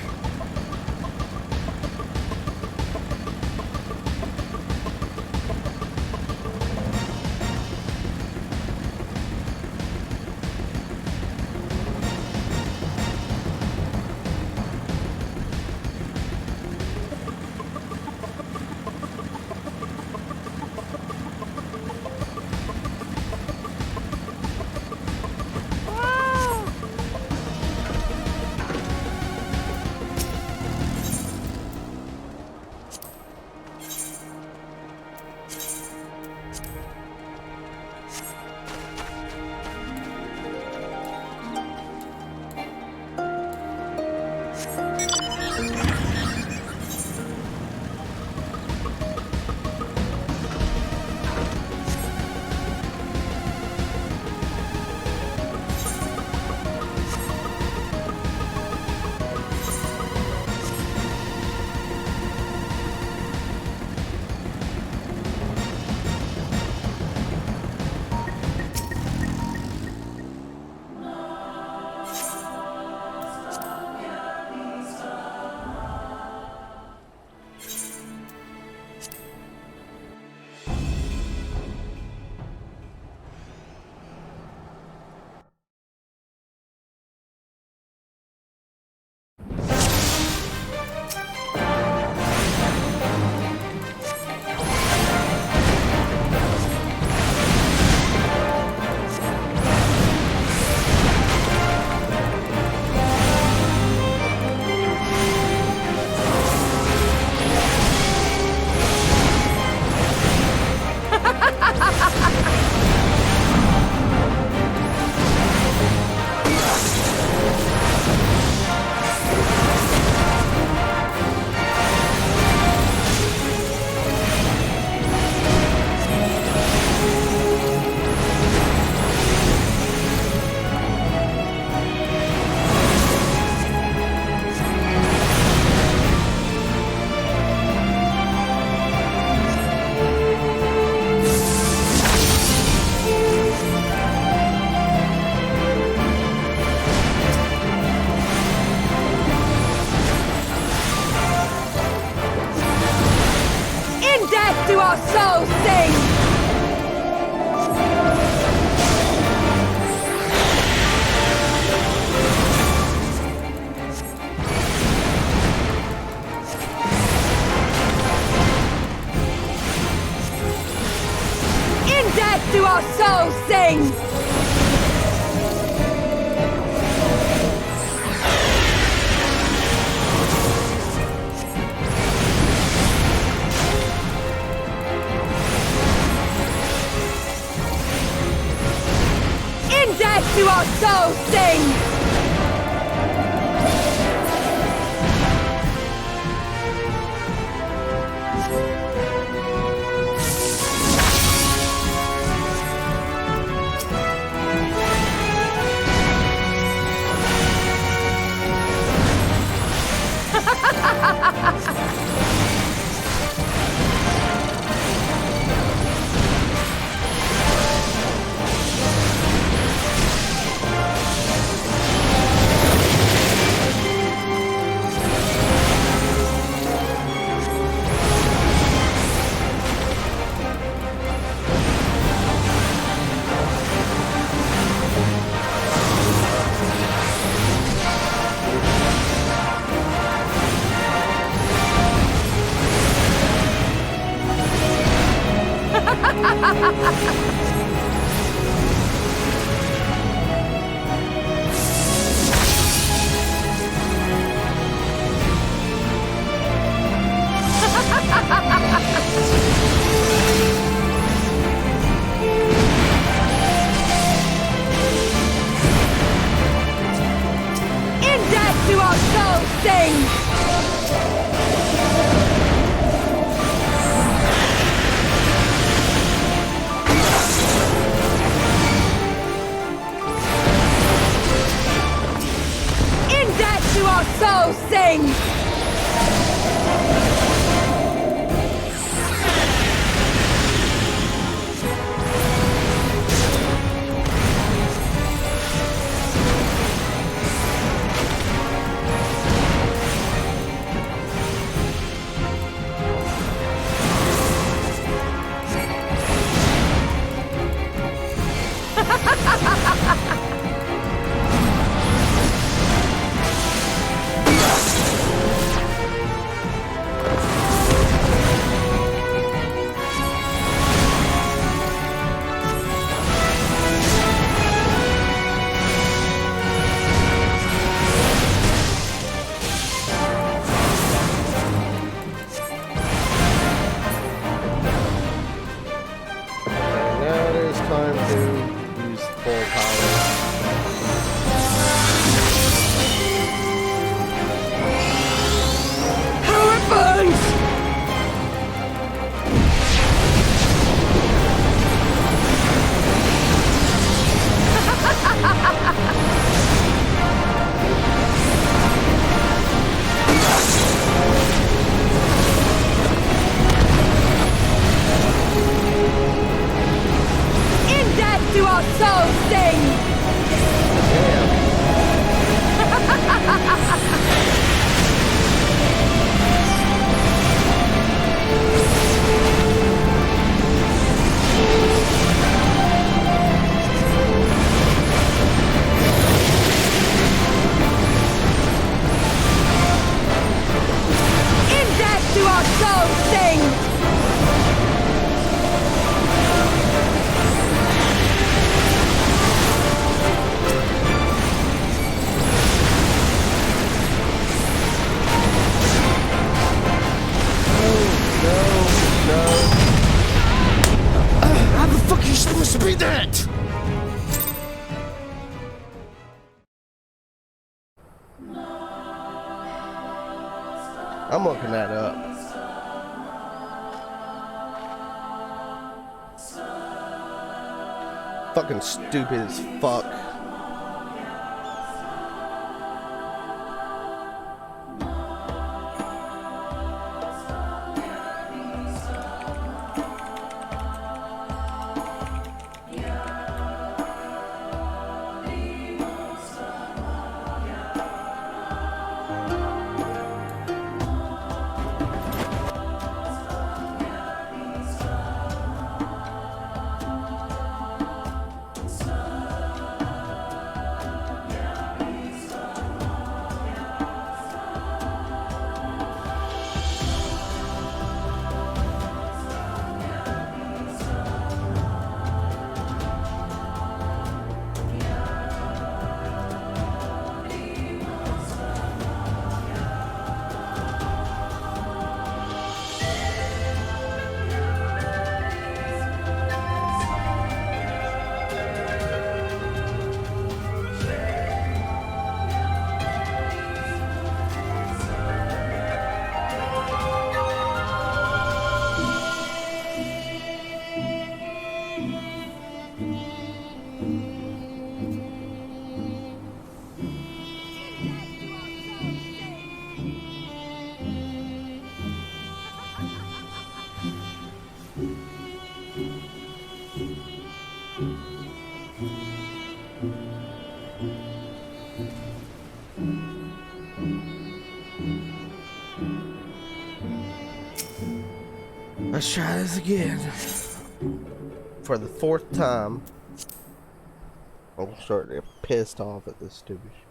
Speaker 8: Do our souls sing? In death do our souls sing! Do our souls sing? In death do our souls sing! In death do our souls sing!
Speaker 1: Now it is time to use full power.
Speaker 8: How it burns! In death do our souls sing! In death do our souls sing!
Speaker 1: How the fuck are you supposed to be that? I'm looking that up. Fucking stupid as fuck. Let's try this again. For the fourth time. I'm starting to get pissed off at this stupid shit.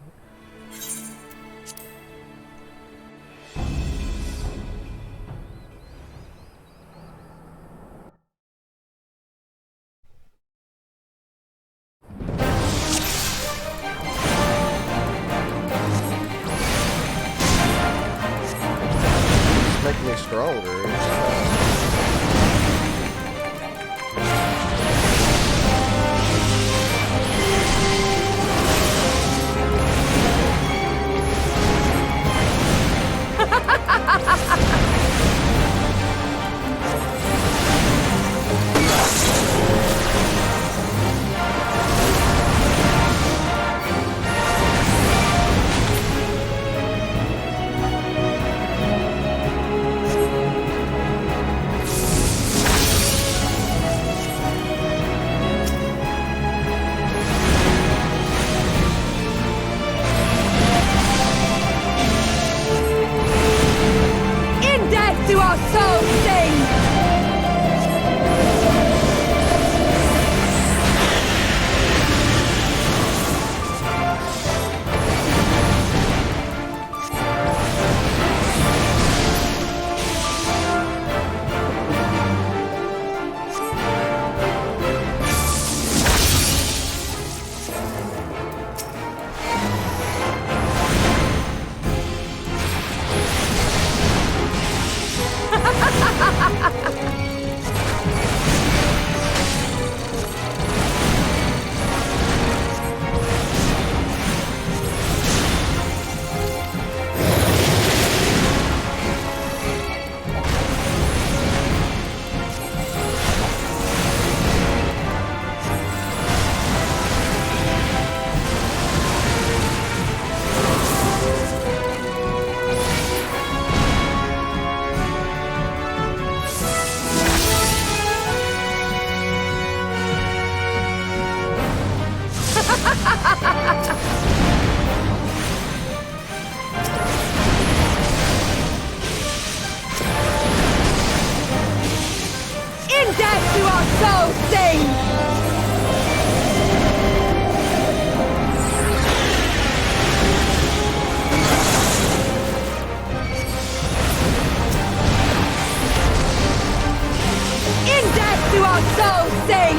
Speaker 8: do our souls sing!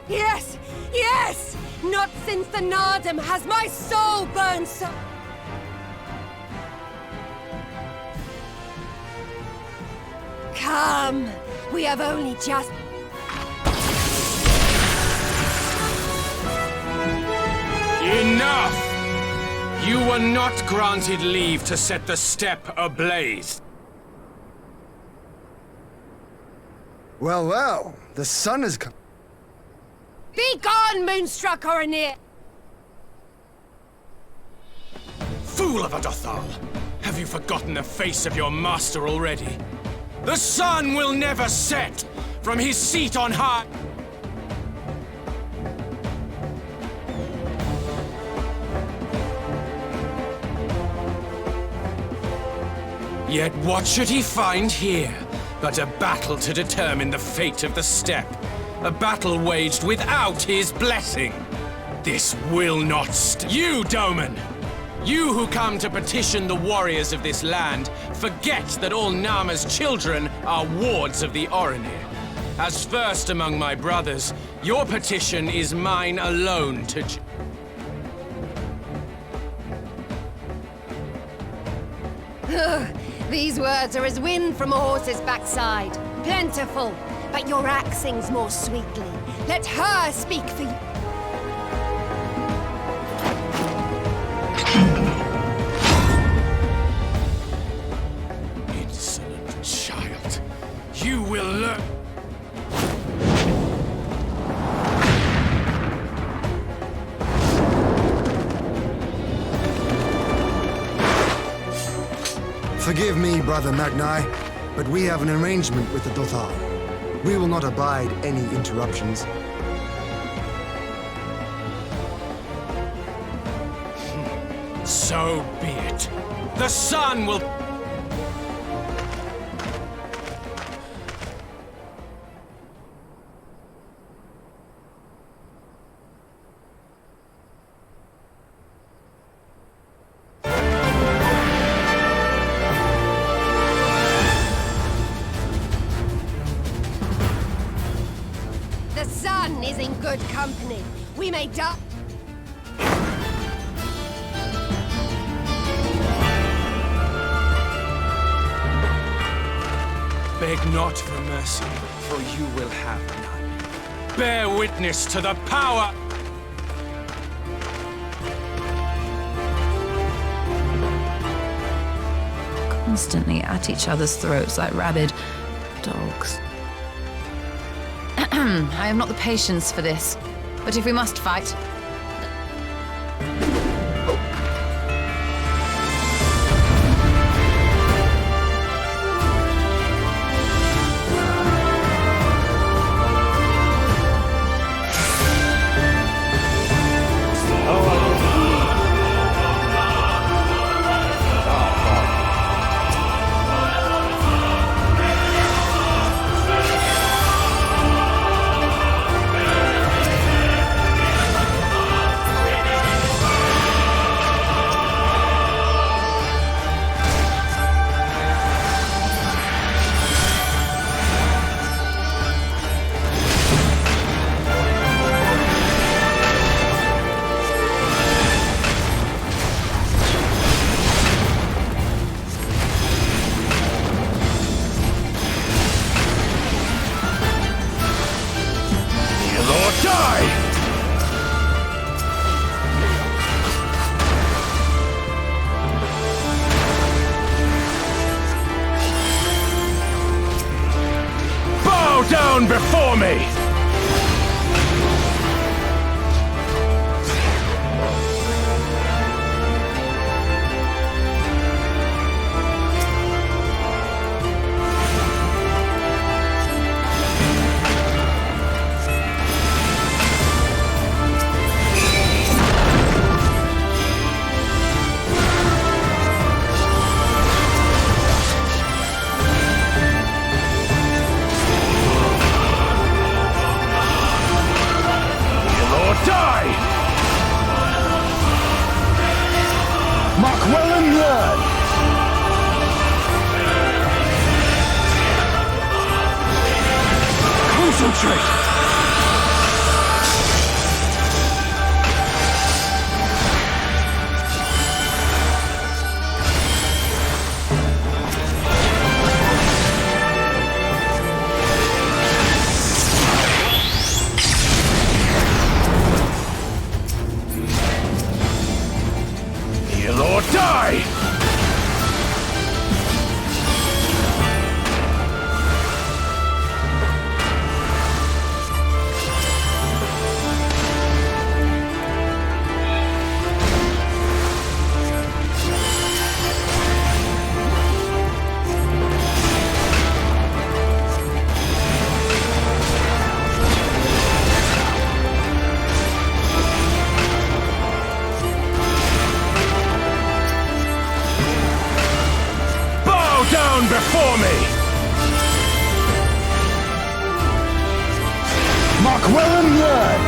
Speaker 8: Yes! Yes! Not since the Nardum has my soul burned so... Come! We have only just...
Speaker 9: Enough! You were not granted leave to set the steppe ablaze.
Speaker 5: Well, well, the sun has come.
Speaker 8: Be gone, Moonstruck Oranir!
Speaker 9: Fool of a Dothal! Have you forgotten the face of your master already? The sun will never set from his seat on high. Yet what should he find here but a battle to determine the fate of the steppe? A battle waged without his blessing. This will not You, Doman! You who come to petition the warriors of this land, forget that all Nama's children are wards of the Oranir. As first among my brothers, your petition is mine alone to...
Speaker 8: These words are as wind from a horse's backside. Plentiful, but your axe sings more sweetly. Let her speak for you.
Speaker 9: Insolent child. You will learn...
Speaker 5: Forgive me, Brother Magni, but we have an arrangement with the Dothal. We will not abide any interruptions.
Speaker 9: So be it. The sun will...
Speaker 8: The sun is in good company. We may die.
Speaker 9: Beg not for mercy, for you will have none. Bear witness to the power...
Speaker 2: Constantly at each other's throats like rabid dogs. I have not the patience for this, but if we must fight...
Speaker 9: down before me! Before me! Mark well and learn!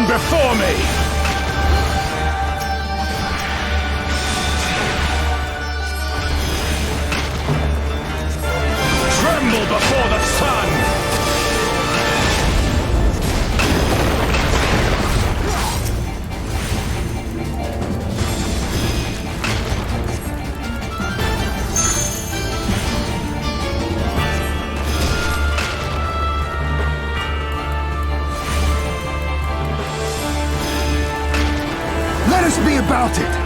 Speaker 9: Before me! Tremble before the sun!
Speaker 5: Let us be about it!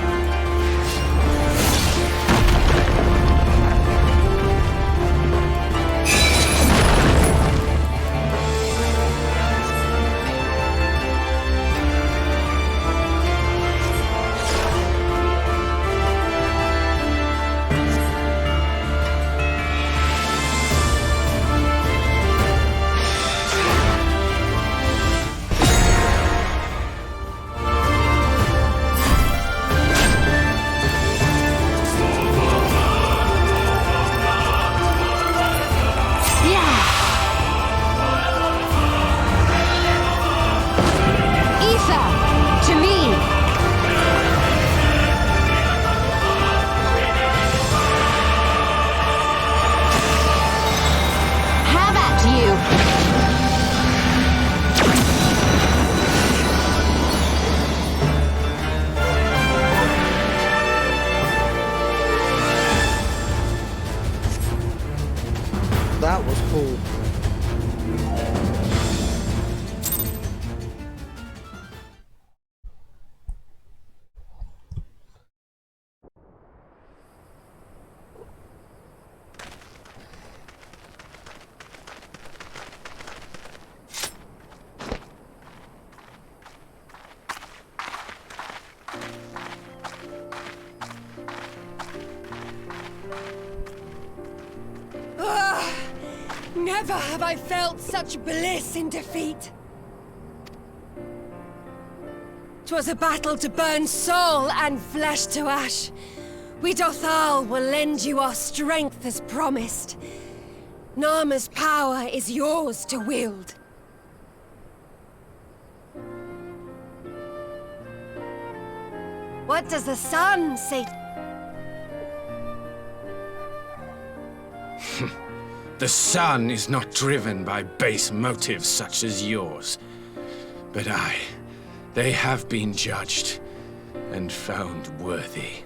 Speaker 1: That was cool.
Speaker 8: Never have I felt such bliss in defeat. 'Twas a battle to burn soul and flesh to ash. We Dothal will lend you our strength as promised. Narma's power is yours to wield. What does the sun say?
Speaker 9: The sun is not driven by base motives such as yours. But they have been judged, and found worthy.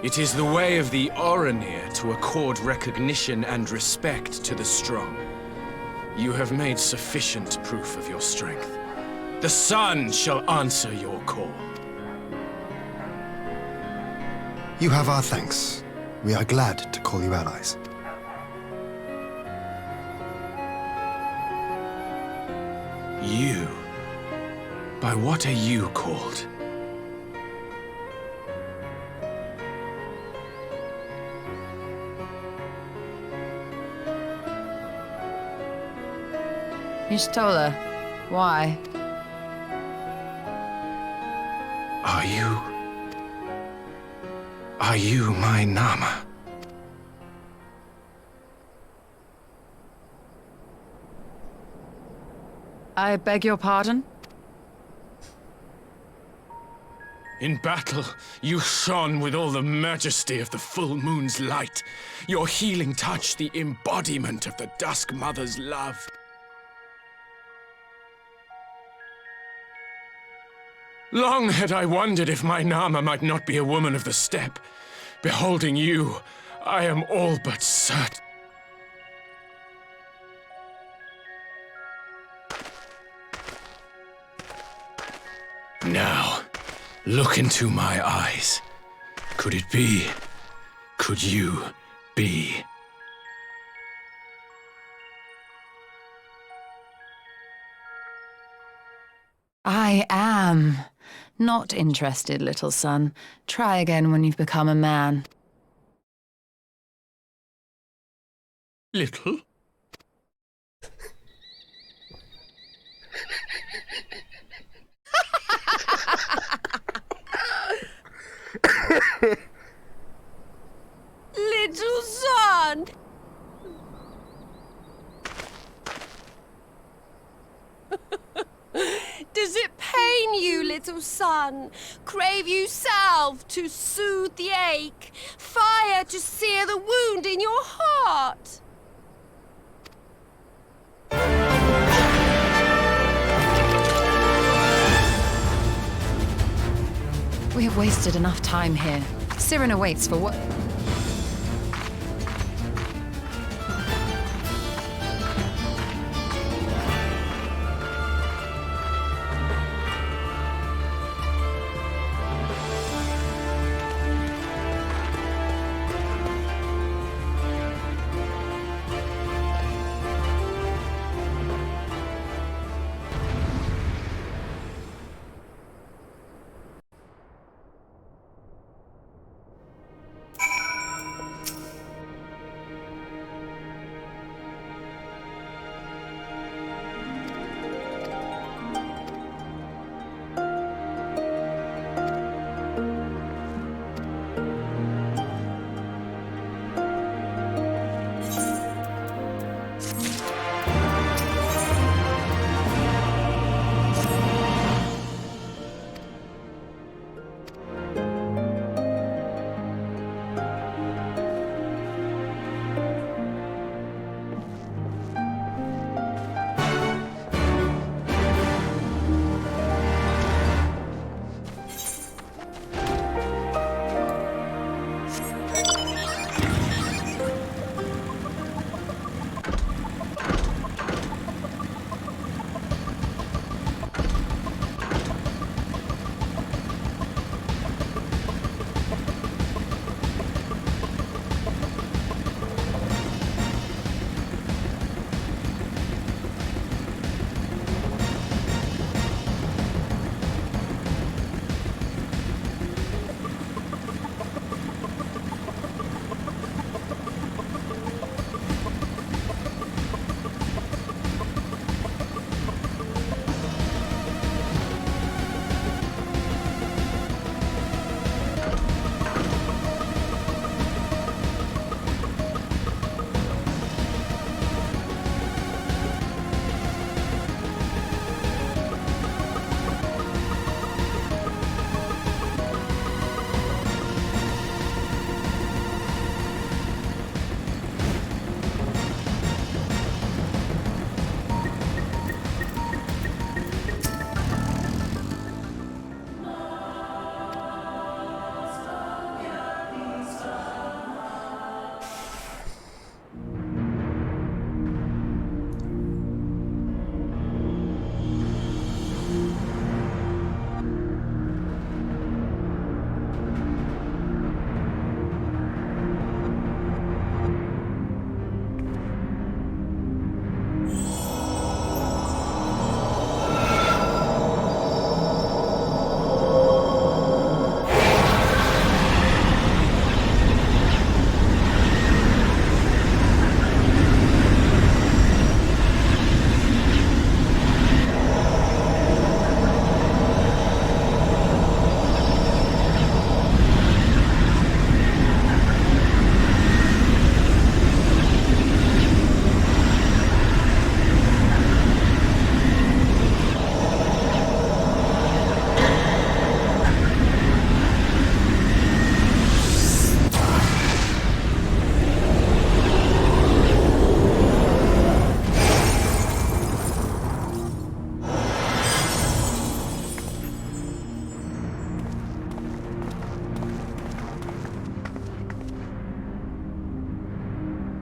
Speaker 9: It is the way of the Oranir to accord recognition and respect to the strong. You have made sufficient proof of your strength. The sun shall answer your call.
Speaker 5: You have our thanks. We are glad to call you allies.
Speaker 9: You? By what are you called?
Speaker 2: Ishtola, why?
Speaker 9: Are you my Nama?
Speaker 2: I beg your pardon?
Speaker 9: In battle, you shone with all the majesty of the full moon's light. Your healing touch, the embodiment of the Dusk Mother's love. Long had I wondered if my Nama might not be a woman of the steppe. Beholding you, I am all but certain. Now, look into my eyes. Could it be? Could you be?
Speaker 2: I am. Not interested, little son. Try again when you've become a man.
Speaker 9: Little?
Speaker 8: Little son! Does it pain you, little son? Crave you salve to soothe the ache? Fire to sear the wound in your heart?
Speaker 2: We have wasted enough time here. Cyrano waits for what?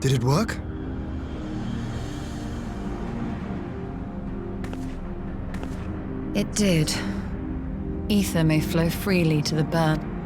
Speaker 5: Did it work?
Speaker 2: It did. Ether may flow freely to the burn.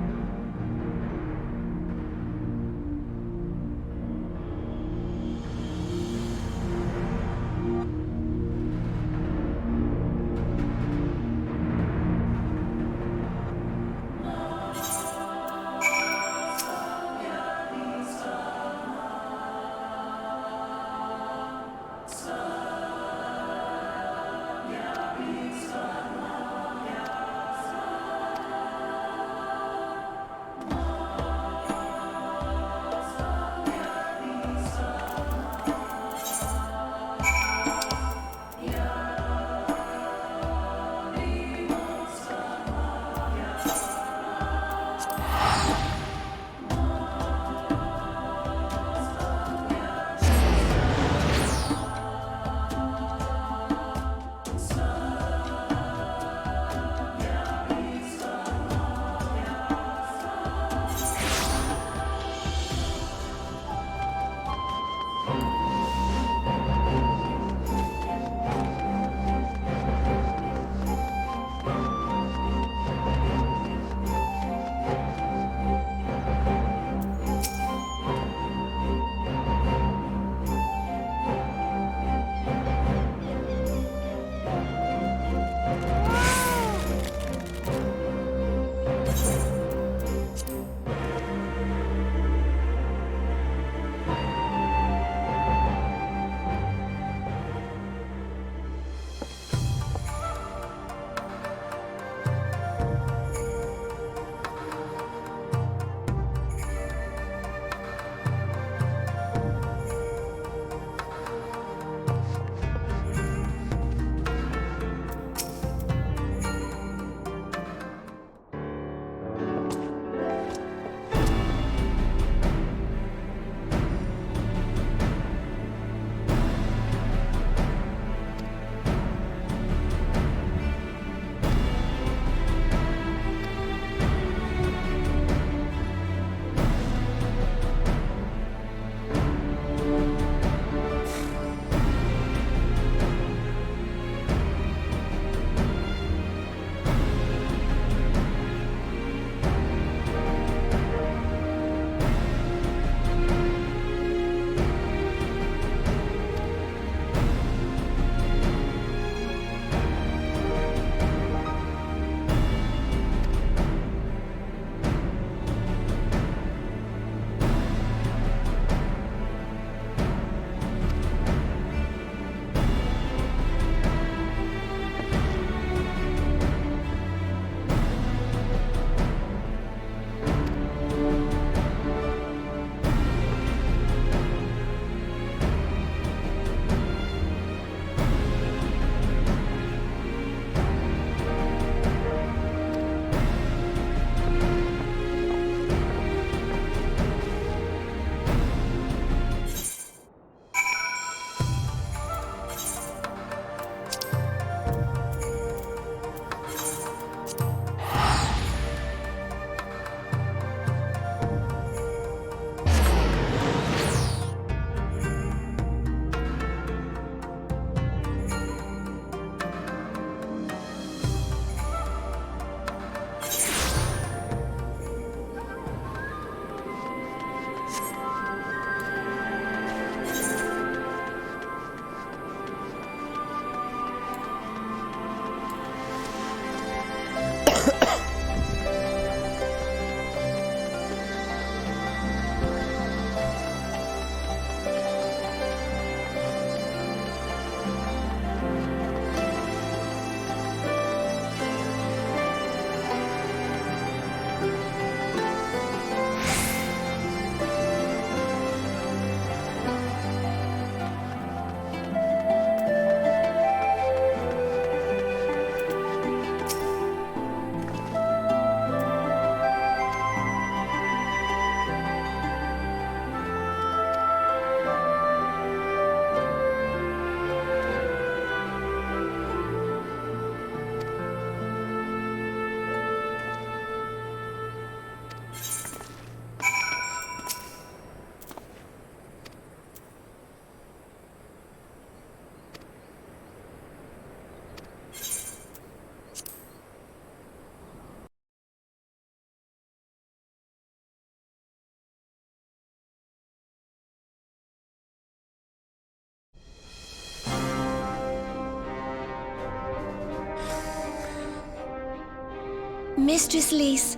Speaker 3: Mistress Lys,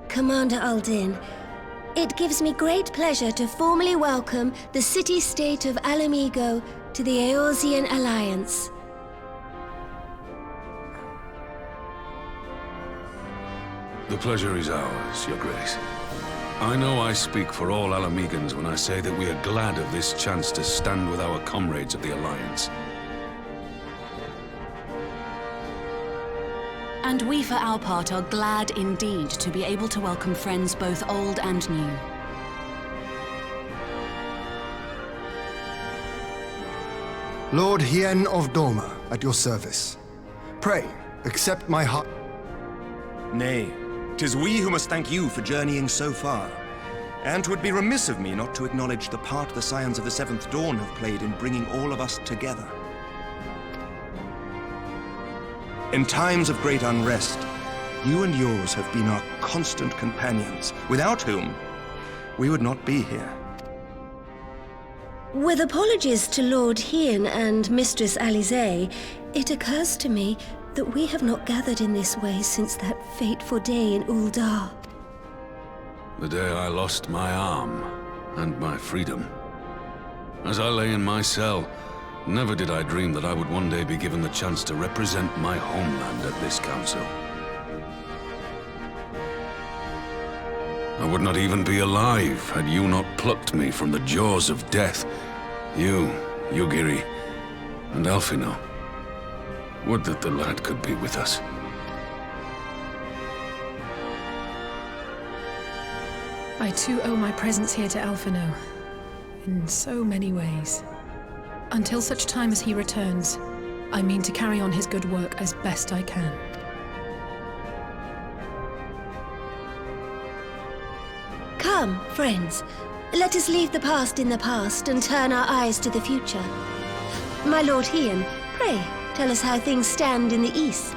Speaker 3: Commander Aldin, it gives me great pleasure to formally welcome the city-state of Alamigo to the Eorzean Alliance.
Speaker 10: The pleasure is ours, Your Grace. I know I speak for all Alamegans when I say that we are glad of this chance to stand with our comrades of the Alliance.
Speaker 11: And we, for our part, are glad indeed to be able to welcome friends both old and new.
Speaker 5: Lord Hien of Doma, at your service. Pray, accept my heart.
Speaker 12: Nay, 'tis we who must thank you for journeying so far. And 'twould be remiss of me not to acknowledge the part the Scions of the Seventh Dawn have played in bringing all of us together. In times of great unrest, you and yours have been our constant companions, without whom we would not be here.
Speaker 3: With apologies to Lord Hien and Mistress Alize, it occurs to me that we have not gathered in this way since that fateful day in Uldar.
Speaker 10: The day I lost my arm and my freedom. As I lay in my cell, never did I dream that I would one day be given the chance to represent my homeland at this council. I would not even be alive had you not plucked me from the jaws of death. You, Yugiri, and Alphino. Would that the lad could be with us.
Speaker 6: I too owe my presence here to Alphino, in so many ways. Until such time as he returns, I mean to carry on his good work as best I can.
Speaker 3: Come, friends. Let us leave the past in the past and turn our eyes to the future. My Lord Hien, pray, tell us how things stand in the east.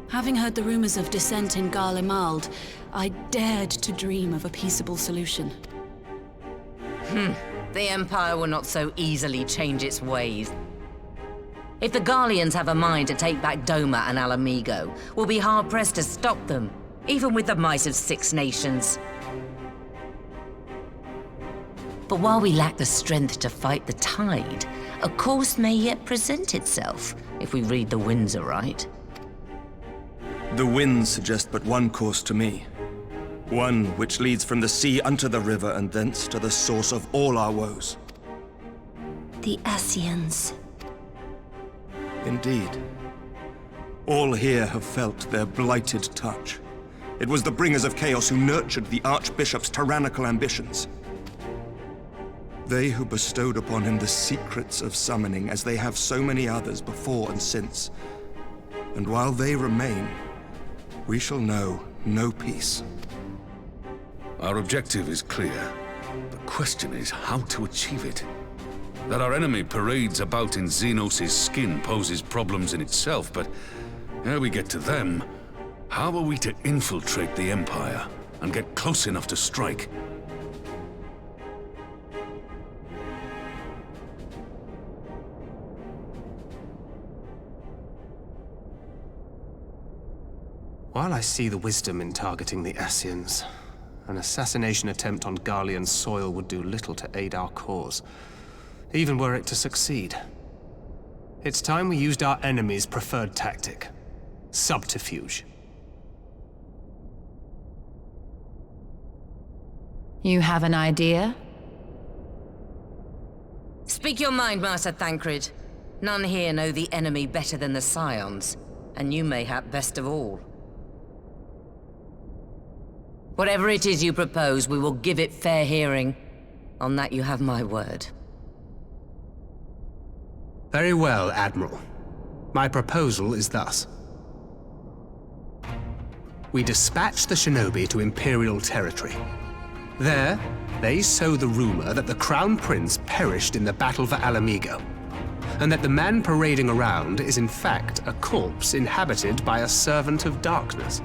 Speaker 11: Having heard the rumors of dissent in Garlemald, I dared to dream of a peaceable solution.
Speaker 13: The Empire will not so easily change its ways. If the Garleans have a mind to take back Doma and Alamigo, we'll be hard-pressed to stop them, even with the might of 6 nations. But while we lack the strength to fight the tide, a course may yet present itself, if we read the winds aright.
Speaker 12: The winds suggest but one course to me. One which leads from the sea unto the river and thence to the source of all our woes.
Speaker 3: The Ascians.
Speaker 12: Indeed. All here have felt their blighted touch. It was the bringers of chaos who nurtured the Archbishop's tyrannical ambitions. They who bestowed upon him the secrets of summoning, as they have so many others before and since. And while they remain, we shall know no peace.
Speaker 10: Our objective is clear. The question is how to achieve it. That our enemy parades about in Xenos' skin poses problems in itself, but ere we get to them, how are we to infiltrate the Empire and get close enough to strike?
Speaker 14: While I see the wisdom in targeting the Ascians, an assassination attempt on Garlean soil would do little to aid our cause, even were it to succeed. It's time we used our enemy's preferred tactic: subterfuge.
Speaker 2: You have an idea?
Speaker 13: Speak your mind, Master Thancred. None here know the enemy better than the Scions, and you mayhap best of all. Whatever it is you propose, we will give it fair hearing. On that you have my word.
Speaker 14: Very well, Admiral. My proposal is thus. We dispatch the shinobi to Imperial territory. There, they sow the rumor that the Crown Prince perished in the battle for Alamigo. and that the man parading around is in fact a corpse inhabited by a servant of darkness.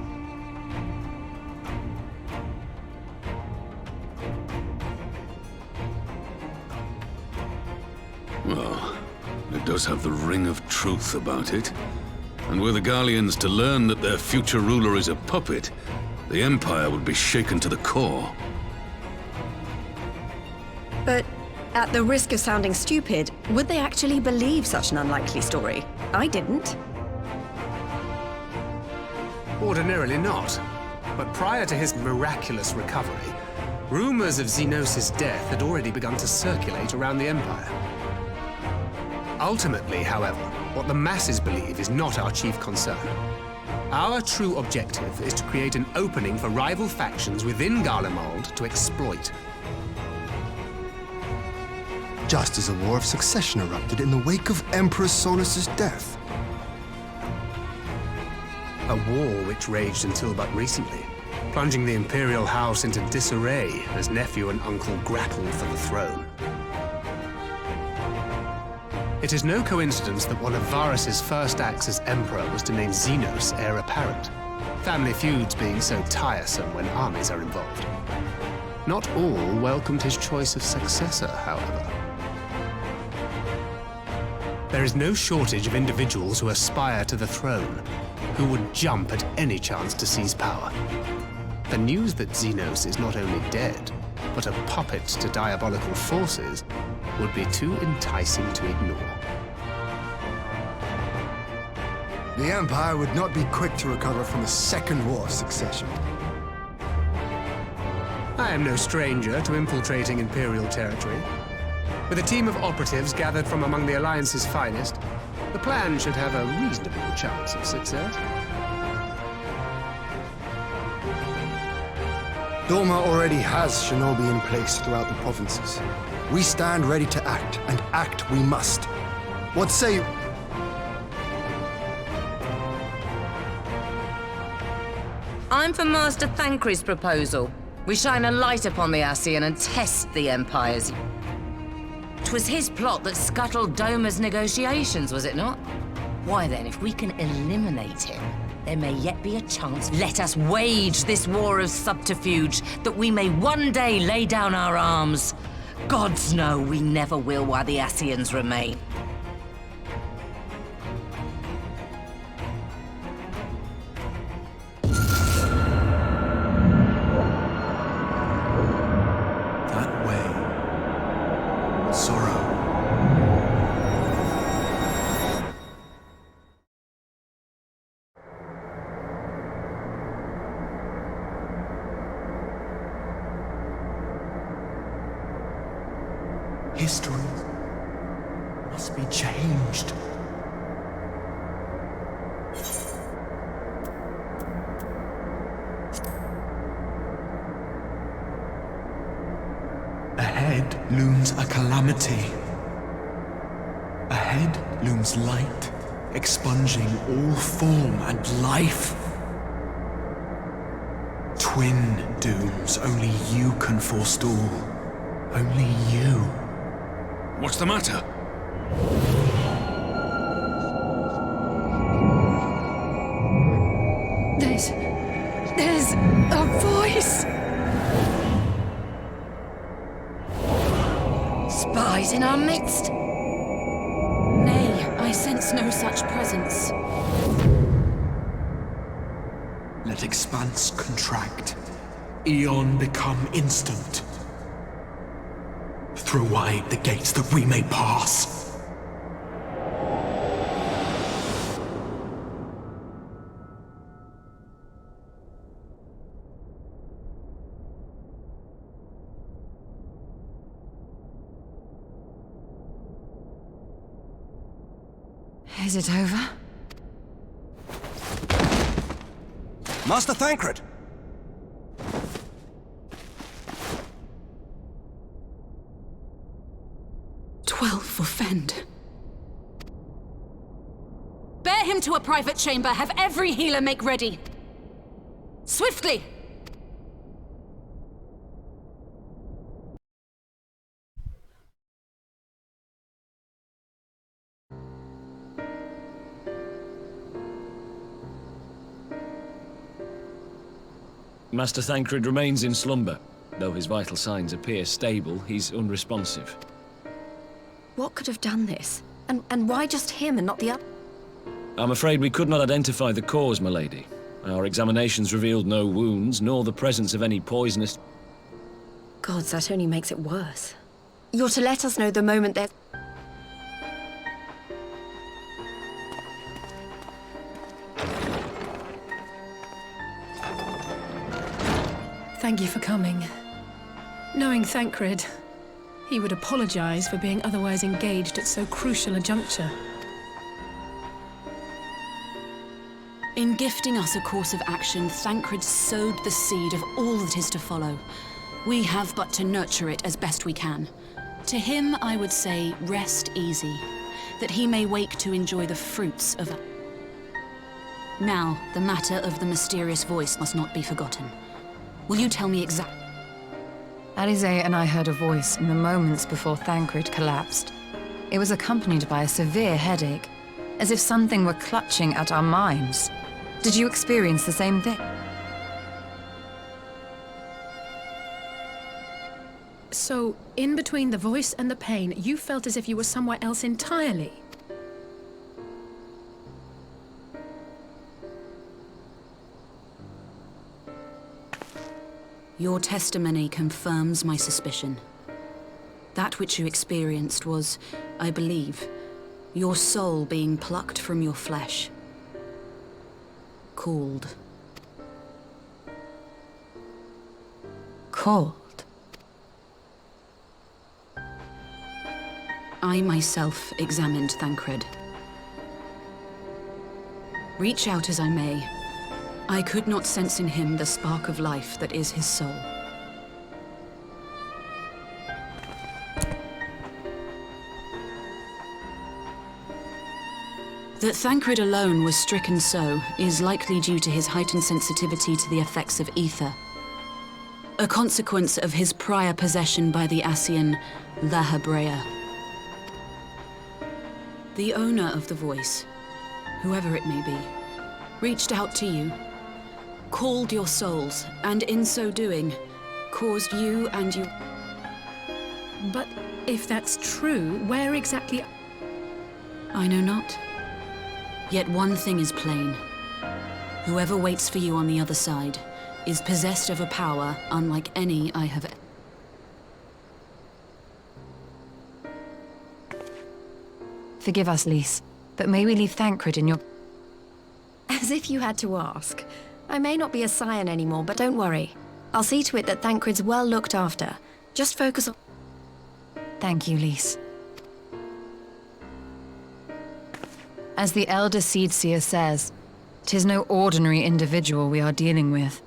Speaker 10: Well, it does have the ring of truth about it. And were the Garleans to learn that their future ruler is a puppet, the Empire would be shaken to the core.
Speaker 15: But at the risk of sounding stupid, would they actually believe such an unlikely story? I didn't.
Speaker 14: Ordinarily not. But prior to his miraculous recovery, rumors of Xenos' death had already begun to circulate around the Empire. Ultimately, however, what the masses believe is not our chief concern. Our true objective is to create an opening for rival factions within Garlemald to exploit.
Speaker 5: Just as a war of succession erupted in the wake of Emperor Solus's death.
Speaker 14: A war which raged until but recently, plunging the Imperial House into disarray as nephew and uncle grappled for the throne. It is no coincidence that one of Varus's first acts as Emperor was to name Xenos heir apparent, family feuds being so tiresome when armies are involved. Not all welcomed his choice of successor, however. There is no shortage of individuals who aspire to the throne, who would jump at any chance to seize power. The news that Xenos is not only dead, but a puppet to diabolical forces would be too enticing to ignore.
Speaker 5: The Empire would not be quick to recover from a second war of succession.
Speaker 14: I am no stranger to infiltrating Imperial territory. With a team of operatives gathered from among the Alliance's finest, the plan should have a reasonable chance of success.
Speaker 5: Doma already has shinobi in place throughout the provinces. We stand ready to act, and act we must. What say you?
Speaker 13: I'm for Master Thancred's proposal. We shine a light upon the Ascian and test the Empires. 'Twas his plot that scuttled Doma's negotiations, was it not? Why then, if we can eliminate him, there may yet be a chance. Let us wage this war of subterfuge, that we may one day lay down our arms. Gods know we never will while the Ascians remain.
Speaker 16: That way. Sorrow. History must be changed. Ahead looms a calamity. Ahead looms light, expunging all form and life. Twin dooms only you can forestall. Only you.
Speaker 10: What's the matter?
Speaker 6: There's a voice.
Speaker 13: Spies in our midst?
Speaker 11: Nay, I sense no such presence.
Speaker 16: Let expanse contract. Eon become instant. Throw wide the gates that we may pass.
Speaker 2: Is it over?
Speaker 12: Master Thancred!
Speaker 11: For Fend. Bear him to a private chamber. Have every healer make ready. Swiftly!
Speaker 17: Master Thancred remains in slumber. Though his vital signs appear stable, he's unresponsive.
Speaker 15: What could have done this? And why just him and not the other?
Speaker 17: I'm afraid we could not identify the cause, my lady. Our examinations revealed no wounds, nor the presence of any poisonous...
Speaker 15: Gods, that only makes it worse. You're to let us know the moment there's...
Speaker 6: Thank you for coming. Knowing Thancred, he would apologize for being otherwise engaged at so crucial a juncture.
Speaker 11: In gifting us a course of action, Thancred sowed the seed of all that is to follow. We have but to nurture it as best we can. To him, I would say, rest easy, that he may wake to enjoy the fruits of... Now, the matter of the mysterious voice must not be forgotten. Will you tell me exactly?
Speaker 2: Alizé and I heard a voice in the moments before Thancred collapsed. It was accompanied by a severe headache, as if something were clutching at our minds. Did you experience the same thing?
Speaker 6: So, in between the voice and the pain, you felt as if you were somewhere else entirely.
Speaker 11: Your testimony confirms my suspicion. That which you experienced was, I believe, your soul being plucked from your flesh. Called.
Speaker 2: Called?
Speaker 11: I myself examined Thancred. Reach out as I may, I could not sense in him the spark of life that is his soul. That Thancred alone was stricken so is likely due to his heightened sensitivity to the effects of ether, a consequence of his prior possession by the Ascian La Hebrea. The owner of the voice, whoever it may be, reached out to you, called your souls, and in so doing, caused you and you...
Speaker 6: But if that's true, where exactly...
Speaker 11: I know not. Yet one thing is plain. Whoever waits for you on the other side is possessed of a power unlike any I have...
Speaker 2: Forgive us, Lys, but may we leave Thancred in your...
Speaker 15: As if you had to ask. I may not be a scion anymore, but don't worry. I'll see to it that Thancred's well looked after. Just focus on...
Speaker 2: Thank you, Lys. As the Elder Seedseer says, 'tis no ordinary individual we are dealing with.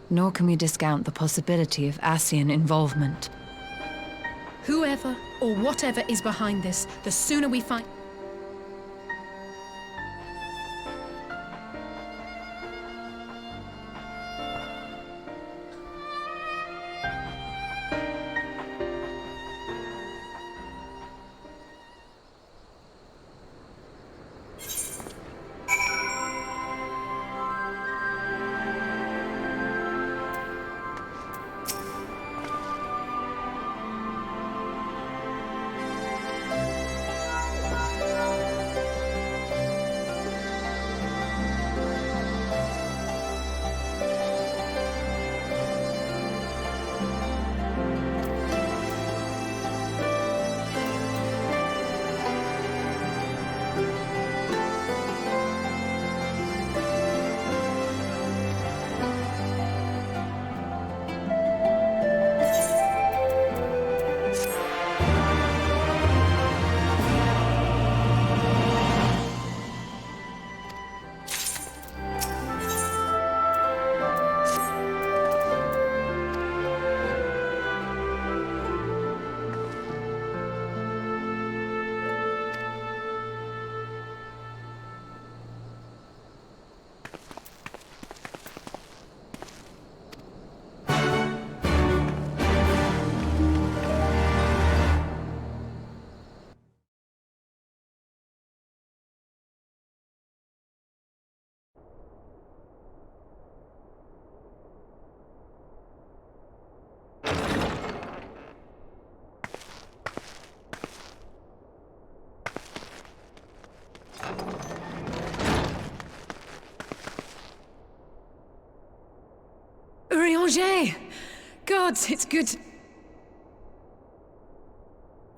Speaker 2: Nor can we discount the possibility of Ascian involvement.
Speaker 6: Whoever or whatever is behind this, the sooner we find... Urianger! Gods, it's good.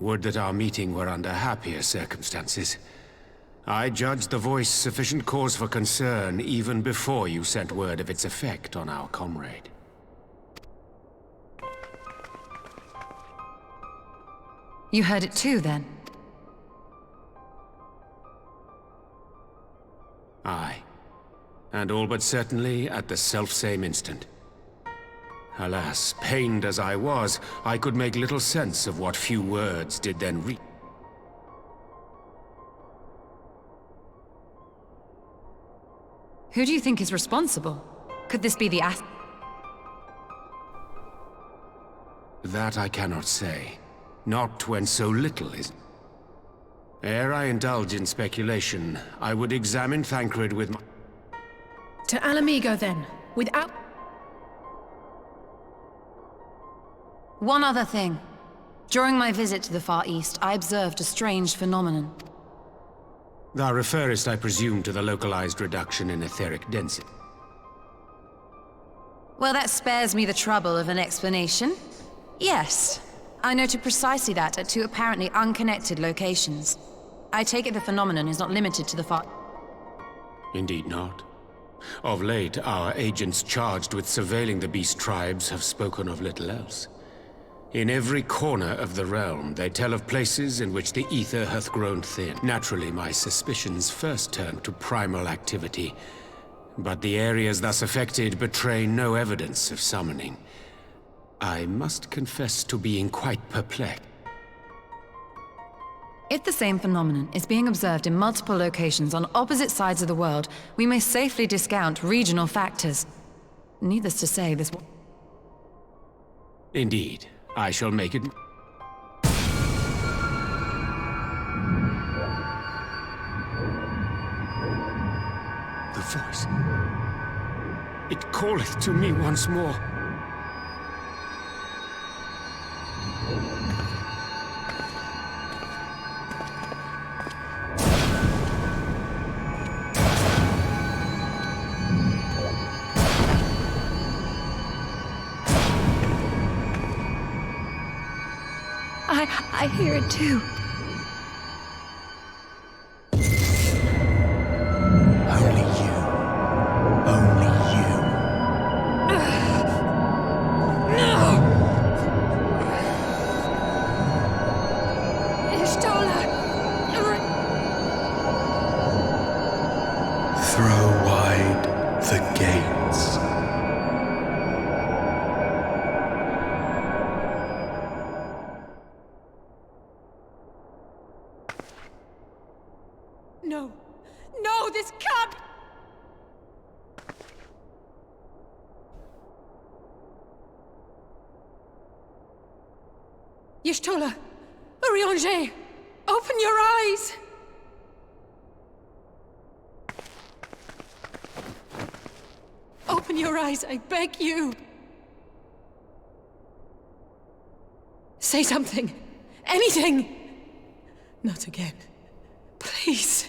Speaker 18: Would that our meeting were under happier circumstances. I judged the voice sufficient cause for concern even before you sent word of its effect on our comrade.
Speaker 2: You heard it too, then?
Speaker 18: Aye. And all but certainly at the selfsame instant. Alas, pained as I was, I could make little sense of what few words did then reach.
Speaker 2: Who do you think is responsible? Could this be the
Speaker 18: That I cannot say. Not when so little is. Ere I indulge in speculation, I would examine Thancred with my...
Speaker 6: To Alamigo, then. Without...
Speaker 2: One other thing. During my visit to the Far East, I observed a strange phenomenon.
Speaker 18: Thou referrest, I presume, to the localized reduction in etheric density.
Speaker 2: Well, that spares me the trouble of an explanation. Yes, I noted precisely that at two apparently unconnected locations. I take it the phenomenon is not limited to the Far...
Speaker 18: Indeed not. Of late, our agents charged with surveilling the beast tribes have spoken of little else. In every corner of the realm, they tell of places in which the ether hath grown thin. Naturally, my suspicions first turned to primal activity, but the areas thus affected betray no evidence of summoning. I must confess to being quite perplexed.
Speaker 2: If the same phenomenon is being observed in multiple locations on opposite sides of the world, we may safely discount regional factors. Needless to say, this...
Speaker 18: Indeed. I shall make it... The voice... It calleth to me once more.
Speaker 3: I hear it too.
Speaker 16: Only you. Only you.
Speaker 6: No! Ishtola!
Speaker 16: Throw wide the gates.
Speaker 6: No! No, this can't... Y'shtola! Urianger! Open your eyes! Open your eyes, I beg you! Say something! Anything! Not again. Please.